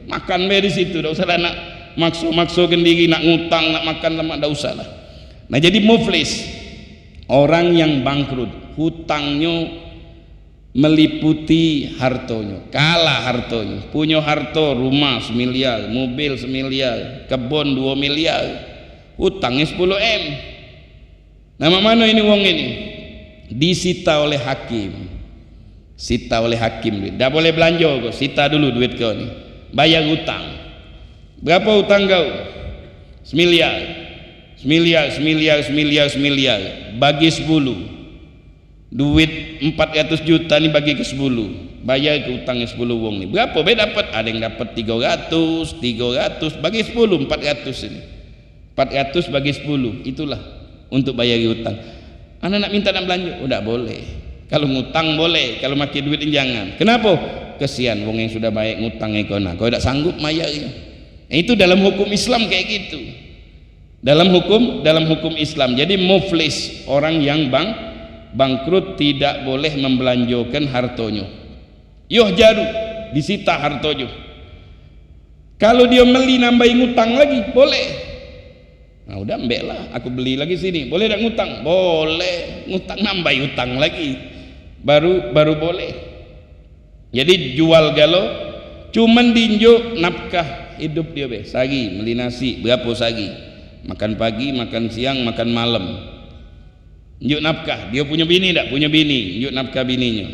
makan be di situ, tak usah lah nak makso-maksokan diri nak ngutang nak makan lemak, tak usah lah. Nah jadi muflis, orang yang bangkrut, hutangnya meliputi hartonya, kalah hartonya. Punya harta rumah 1 miliar, mobil 1 miliar, kebun 2 miliar, hutangnya 10 M. Nama mana ini wong ini? Disita oleh hakim. Sita oleh hakim, dah boleh belanja kau, sita dulu duit kau ni, bayar hutang. Berapa hutang kau? 1 miliar, 1 miliar, 1 miliar, 1 miliar, 1 miliar, bagi 10. Duit 400 juta ni bagi ke 10, bayar ke utangnya 10 wong ni. Berapa be dapat? Ada yang dapat 300 bagi 10 400 ini. 400 bagi 10 itulah untuk bayar hutang. Anak nak minta nak belanja, oh tak boleh. Kalau ngutang boleh, kalau makin duit jangan. Kenapa? Kesian wong yang sudah baik ngutang ekona. Kau tak sanggup bayarnya. Itu dalam hukum Islam kayak gitu. Dalam hukum Islam. Jadi muflis, orang yang bangkrut tidak boleh membelanjakan hartonya. Yuhjaru, disita hartonya. Kalau dia beli nambahin ngutang lagi, boleh. Nah udah ambek lah, aku beli lagi sini. Boleh tak ngutang? Boleh. Ngutang nambahin utang lagi. Baru boleh. Jadi jual galau cuman dinjuk nafkah hidup dia be. Sagi, beli nasi, berapa sagi? Makan pagi, makan siang, makan malam. Njuk nafkah, dia punya bini tak? Punya bini, njuk nafkah bininya.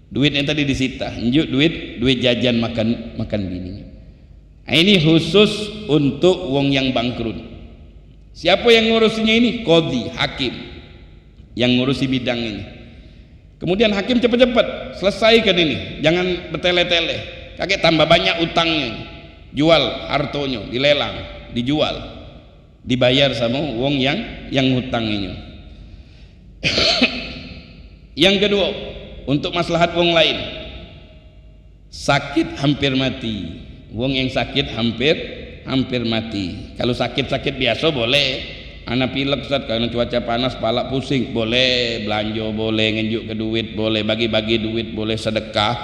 Duit yang tadi disita, njuk duit jajan makan bininya. Nah, ini khusus untuk wong yang bangkrut. Siapa yang ngurusinya ini? Qadhi, hakim yang ngurusi bidang ini. Kemudian hakim cepat-cepat selesaikan ini, jangan bertele-tele. Kakek tambah banyak utangnya, jual hartonya, dilelang, dijual, dibayar sama wong yang hutanginya. Yang kedua, untuk maslahat wong lain, sakit hampir mati. Wong yang sakit hampir mati. Kalau sakit biasa boleh. Anak pilek Ustaz, karena cuaca panas kepala pusing, boleh belanja, boleh ngenjuk ke duit, boleh bagi-bagi duit, boleh sedekah.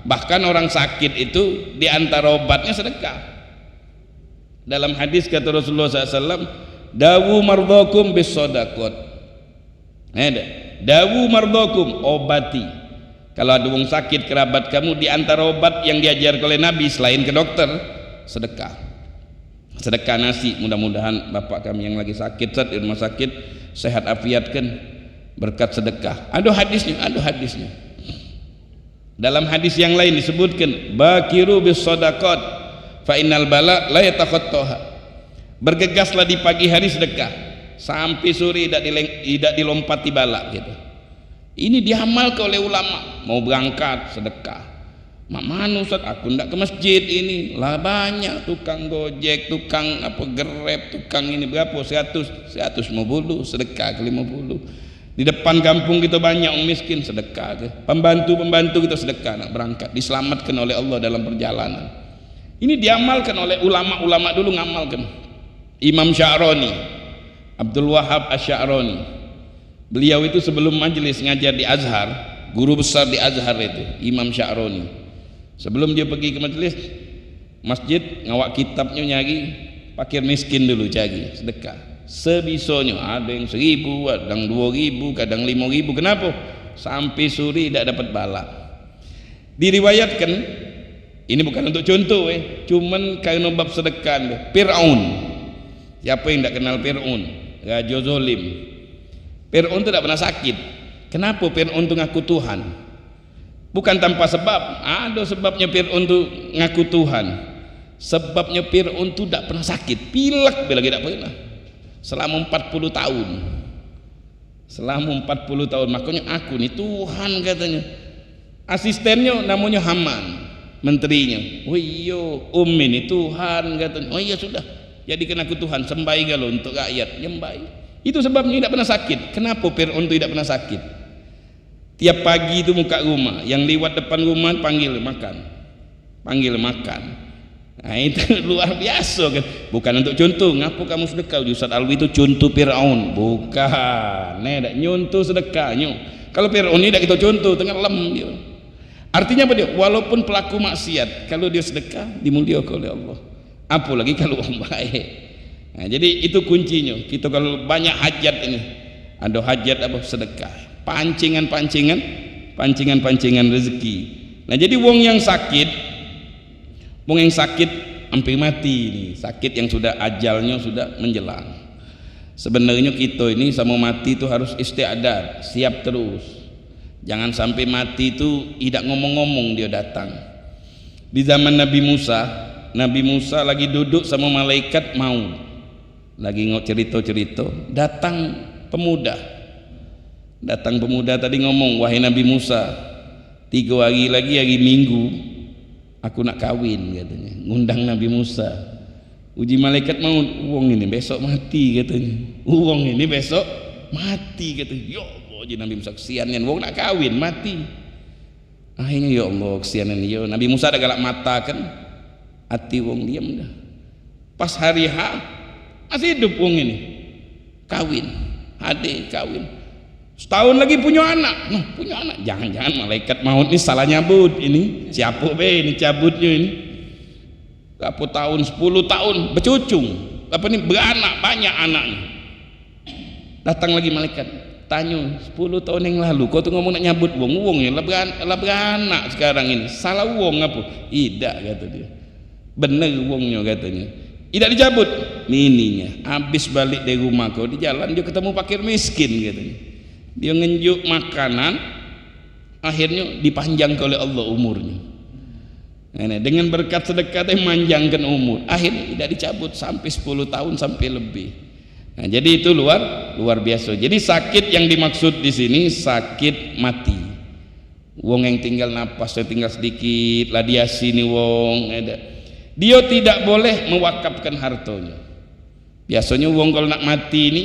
Bahkan orang sakit itu di antara obatnya sedekah. Dalam hadis kata Rasulullah SAW, dawu mardhakum bis sadaqat. Dawu mardhakum, obati. Kalau ada orang sakit kerabat kamu, di antara obat yang diajar oleh Nabi selain ke dokter, sedekah. Sedekah nasi, mudah-mudahan bapak kami yang lagi sakit di rumah sakit sehat afiatkan berkat sedekah. Ada hadisnya. Dalam hadis yang lain disebutkan, bakiru bis sadaqat fa innal bala la yatakhattaha. Bergegaslah di pagi hari sedekah sampai sore tidak dilompati bala gitu. Ini diamalkan oleh ulama. Mau berangkat sedekah. Mak mana Ustaz, aku ndak ke masjid ini. Lah banyak tukang gojek, tukang Grab, tukang ini berapa? 100 mau bulu sedekah ke 50. Di depan kampung kita banyak orang miskin, sedekah ke. Pembantu kita sedekah nak berangkat, diselamatkan oleh Allah dalam perjalanan. Ini diamalkan oleh ulama-ulama dulu, ngamalkan. Imam Sya'rani, Abdul Wahab Asy-Sya'rani. Beliau itu sebelum majelis ngajar di Azhar, guru besar di Azhar itu, Imam Sya'rani. Sebelum dia pergi ke majelis masjid, ngawak kitabnya nyari fakir miskin dulu, cari sedekah sebisanya. Ada yang 1.000, kadang 2.000, kadang 5.000. Kenapa? Sampai sore tidak dapat bala. Diriwayatkan, ini bukan untuk contoh cuman karena bab sedekah. Fir'aun, siapa yang tidak kenal Fir'aun? Raja Zolim. Fir'aun itu tidak pernah sakit. Kenapa Fir'aun itu ngaku Tuhan? Bukan tanpa sebab, ada sebabnya Fir'aun itu ngaku Tuhan. Sebabnya Fir'aun itu tidak pernah sakit, pilek lagi tidak pernah. Selama 40 tahun. Makanya aku nih Tuhan katanya. Asistennya namanya Haman, menterinya. Oh iya, ini Tuhan katanya. Oh iya sudah, jadikan aku Tuhan, sembahi kalau untuk rakyat, nyembahi. Itu sebabnya tidak pernah sakit. Kenapa Fir'aun itu tidak pernah sakit? Tiap pagi itu muka rumah, yang lewat depan rumah panggil makan. Nah itu luar biasa kan. Bukan untuk contoh, ngapa kamu sedekah? Ustaz Alwi itu contoh Fir'aun. Bukan, tak nyontoh sedekahnya. Kalau Fir'aun ini tidak kita contoh, tengah lem dia. Artinya apa dia? Walaupun pelaku maksiat, kalau dia sedekah dimuliakan oleh Allah. Apalagi kalau orang baik. Nah, jadi itu kuncinya. Kita kalau banyak hajat ini, ada hajat apa? Sedekah. Pancingan rezeki. Nah jadi wong yang sakit hampir mati nih, sakit yang sudah ajalnya sudah menjelang. Sebenarnya kita ini sama mati itu harus istiadat, siap terus. Jangan sampai mati itu tidak ngomong-ngomong dia datang. Di zaman Nabi Musa lagi duduk sama malaikat maut, lagi cerita-cerita, datang pemuda tadi ngomong, wahai Nabi Musa, 3 hari lagi hari Minggu aku nak kawin katanya, ngundang Nabi Musa. Uji malaikat maut, uang ini besok mati katanya, uang ini besok mati katanya. Ya Allah, jadi Nabi Musa kesianan, uang nak kawin mati. Akhirnya ya Allah kesianan ya. Nabi Musa ada galak mata kan, hati uang diam dah. Pas hari H masih hidup uang ini, kawin, adik kawin. Setahun lagi punya anak, nah punya anak. Jangan-jangan malaikat maut ini salah nyabut ini, siapa be ini cabutnya ini. Berapa tahun, 10 tahun bercucung, apa nih beranak banyak anaknya. Datang lagi malaikat, tanya 10 tahun yang lalu kau tuh ngomong nak nyabut uangnya lah beranak sekarang ini, salah uang apa? Tidak kata dia, bener uangnya katanya. Tidak dicabut, mininya habis balik dari rumah kau di jalan dia ketemu fakir miskin katanya. Dia ngenjuk makanan, akhirnya dipanjangkan oleh Allah umurnya. Nah, dengan berkat sedekah yang memanjangkan umur, akhirnya tidak dicabut sampai 10 tahun sampai lebih. Nah, jadi itu luar biasa. Jadi sakit yang dimaksud di sini sakit mati. Wong yang tinggal napas, tinggal sedikit, lah dia sini wong. Dia tidak boleh mewakafkan hartanya. Biasanya wong kalau nak mati ini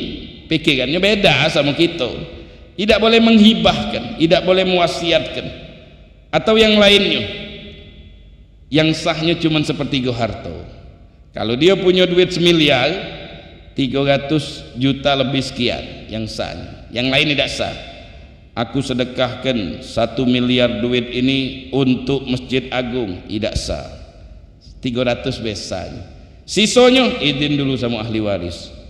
pikirannya beda sama kita. Tidak boleh menghibahkan, tidak boleh mewasiatkan, atau yang lainnya. Yang sahnya cuma sepertiga harta. Kalau dia punya duit 1 miliar, 300 juta lebih sekian yang sah. Yang lain tidak sah. Aku sedekahkan 1 miliar duit ini untuk Masjid Agung, tidak sah. 300 besarnya. Sisanya izin dulu sama ahli waris.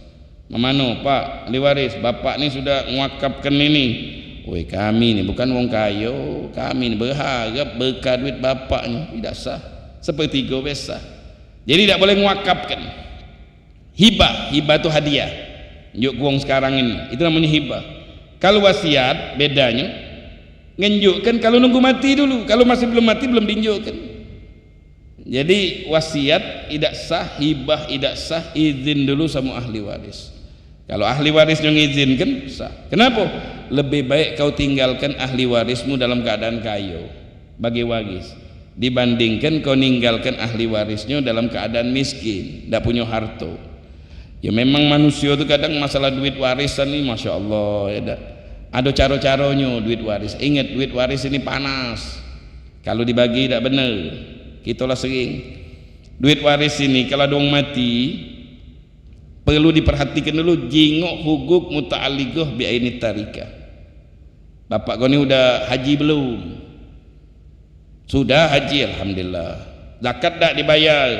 Mamano Pak ahli waris, bapak ini sudah mewakafkan ini. Woi kami ini bukan wong kayo, kami ini berharap berkah duit bapaknya, tidak sah. Sepertiga besar. Jadi tidak boleh mewakafkan. Hibah itu hadiah. Njuk wong sekarang ini, itu namanya hibah. Kalau wasiat bedanya, ngenjukkan kalau nunggu mati dulu. Kalau masih belum mati belum diinjukkan. Jadi wasiat tidak sah, hibah tidak sah, izin dulu sama ahli waris. Kalau ahli waris yang izinkan sah. Kenapa? Lebih baik kau tinggalkan ahli warismu dalam keadaan kaya bagi waris, dibandingkan kau ninggalkan ahli warisnya dalam keadaan miskin, tidak punya harta. Ya memang manusia itu kadang masalah duit warisan nih, masya Allah ya dah. Ada cara-caranya duit waris. Ingat duit waris ini panas. Kalau dibagi tidak benar. Kitalah sering duit waris ini kalau ada orang mati perlu diperhatikan dulu, jingok huguk muta'alliqah bi'aini tarikah. Bapak kau ini udah haji belum? Sudah haji, alhamdulillah. Zakat tak dibayar?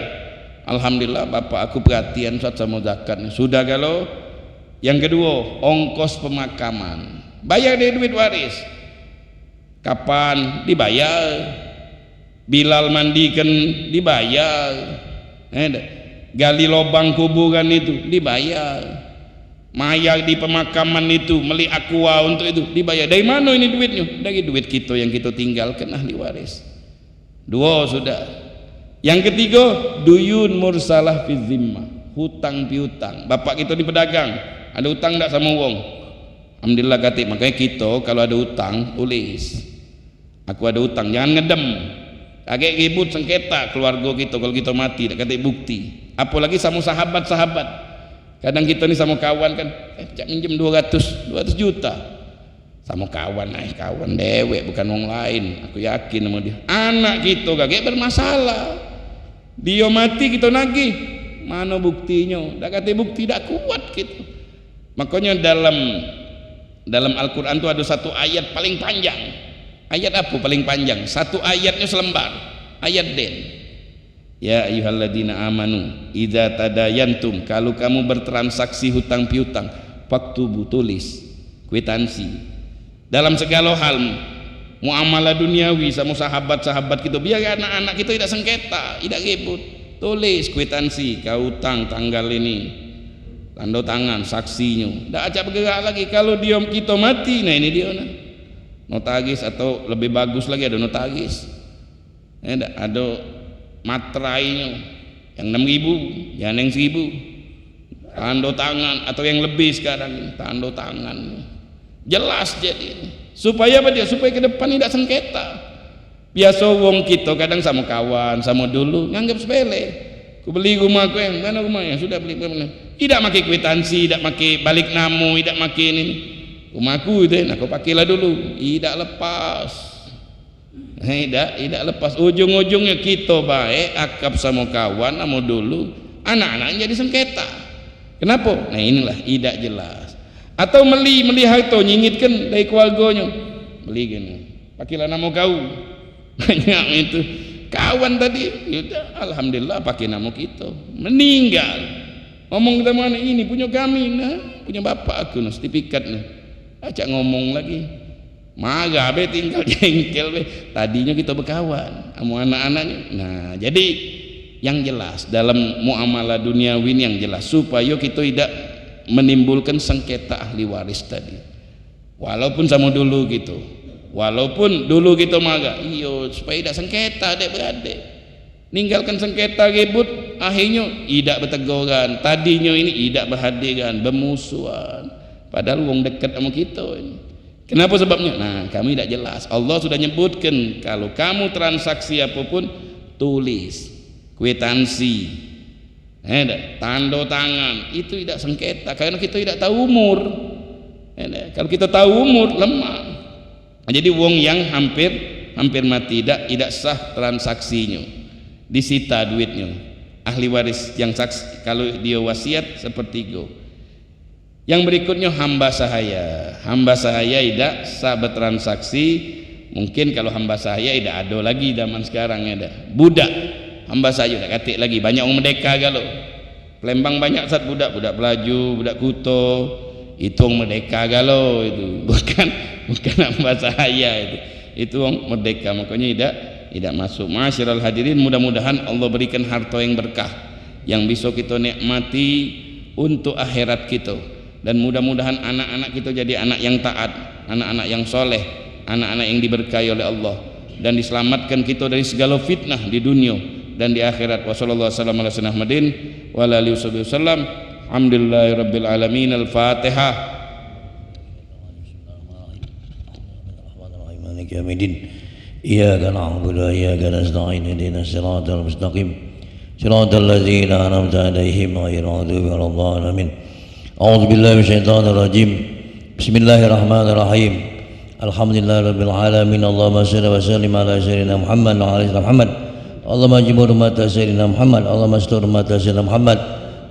Alhamdulillah bapak aku perhatian sama zakatnya. Sudah kalau? Yang kedua, ongkos pemakaman. Bayar dari duit waris. Kapan? Dibayar. Bilal mandikan dibayar. Gali lubang kuburan itu dibayar. Mayar di pemakaman itu, beli aqua untuk itu dibayar. Dari mana ini duitnya? Dari duit kita yang kita tinggalkan ahli waris. 2 sudah. Yang ketiga, duyun mursalah fi zimmah, hutang piutang. Bapak kita di pedagang, ada hutang enggak sama wong? Alhamdulillah katik. Makanya kita kalau ada hutang tulis. Aku ada hutang, jangan ngedem. Agak ribut sengketa keluarga kita kalau kita mati tak kata bukti. Apalagi sama sahabat-sahabat. Kadang kita ni sama kawan kan, cak minjem 200 juta. Sama kawan, kawan dewek bukan orang lain. Aku yakin sama dia. Anak kita agak bermasalah. Dia mati kita nagih. Mana buktinya? Tak kata bukti tak kuat kita. Makanya dalam Al-Quran tu ada satu ayat paling panjang. Ayat apa paling panjang? Satu ayatnya selembar. Ayat den. Ya ayyuhalladzina amanu idza tadayantum, kalau kamu bertransaksi hutang piutang, faktubu, tulis kwitansi. Dalam segala hal muamalah duniawi sama sahabat-sahabat kita, biar anak-anak kita tidak sengketa, tidak ribut. Tulis kwitansi, kau hutang tanggal ini, tanda tangan saksinya. Tidak acak bergerak lagi. Kalau dia kita mati, nah ini dia nah. Notaris, atau lebih bagus lagi ada notaris. Ada materainya yang 6.000, yang 1.000. Tanda tangan atau yang lebih sekarang tanda tangan. Jelas jadi. Supaya apa dia? Supaya ke depan tidak sengketa. Biasa wong kita kadang sama kawan, sama dulu nganggap sepele. Ku beli rumah aku yang mana rumahnya sudah beli mana? Tidak pakai kwitansi, tidak pakai balik namu, tidak pakai ini. Rumahku itu, aku pakailah dulu. Tidak lepas. Tidak lepas. Ujung-ujungnya kita baik, akap sama kawan, sama dulu, anak-anaknya jadi sengketa. Kenapa? Nah inilah tidak jelas. Atau meli harta nyingitkan dari keluarganya. Beli gini. Pakailah nama kau. Banyak itu kawan tadi yaudah, alhamdulillah pakai nama kita meninggal ngomong kita mana ini punya kami nah punya bapak aku nah sertifikat nah acak ngomong lagi marah be tinggal jengkel be tadinya kita berkawan sama anak-anaknya. Nah jadi yang jelas dalam muamalah duniawi ini yang jelas supaya kita tidak menimbulkan sengketa ahli waris tadi walaupun sama dulu gitu. Walaupun dulu kita marah, iyo supaya tidak sengketa adik-beradik. Ninggalkan sengketa ribut, akhirnya tidak berteguran. Tadinya ini tidak berhadiran, bermusuhan. Padahal wong dekat sama kita ini. Kenapa sebabnya? Nah, kami tidak jelas. Allah sudah nyebutkan kalau kamu transaksi apapun tulis, kwitansi, tanda tangan, itu tidak sengketa karena kita tidak tahu umur. Kalau kita tahu umur lemah. Jadi wong yang hampir mati tidak sah transaksinya, disita duitnya. Ahli waris yang saksi kalau dia wasiat seperti itu. Yang berikutnya hamba sahaya tidak sah bertransaksi. Mungkin kalau hamba sahaya tidak ada lagi zaman sekarang ada. Budak hamba sahaya tidak katik lagi. Banyak orang merdeka kalau Palembang banyak saat budak pelaju, budak kuto. Itu orang merdeka galau itu bukan hamba sahaya itu orang merdeka makanya tidak masuk. Masyiral hadirin, mudah-mudahan Allah berikan harta yang berkah yang bisa kita nikmati untuk akhirat kita dan mudah-mudahan anak-anak kita jadi anak yang taat, anak-anak yang soleh, anak-anak yang diberkahi oleh Allah dan diselamatkan kita dari segala fitnah di dunia dan di akhirat. Wassallallahu wasallam ala sayyidina Muhammadin wa ala alihi wasallam. Alhamdulillahirabbil alamin. Al-Fatihah. Maliki yaumiddin. Iyyaka na'budu wa iyyaka nasta'in. Ihdinas siratal mustaqim. Siratal ladzina an'amta 'alaihim ghairil maghdubi 'alaihim. A'udzu billahi minasyaitonir rajim. Bismillahirrahmanirrahim. Alhamdulillahirabbil alamin. Allahumma shalli wa sallim ala sayyidina Muhammad wa ala Muhammad. Allahumma jibur mata sayyidina Muhammad. Allahumma astur mata sayyidina Muhammad.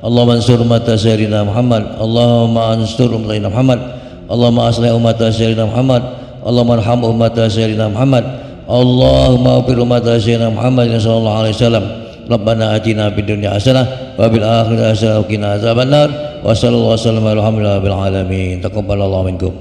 Allahumma ansur umat sayyidina Muhammad. Allahumma ansur umat sayyidina Muhammad. Allahumma aslih umat sayyidina Muhammad. Allahumma arham umat sayyidina Muhammad. Allahumma ighfir umat sayyidina Muhammad sallallahu alaihi wasallam. Rabbana atina fid dunya hasanah wa bil akhirati hasanah wa qina azabannar. Wa sallallahu alaihi wasallam alhamdulillahi rabbil alamin. Taqabbalallahu minkum.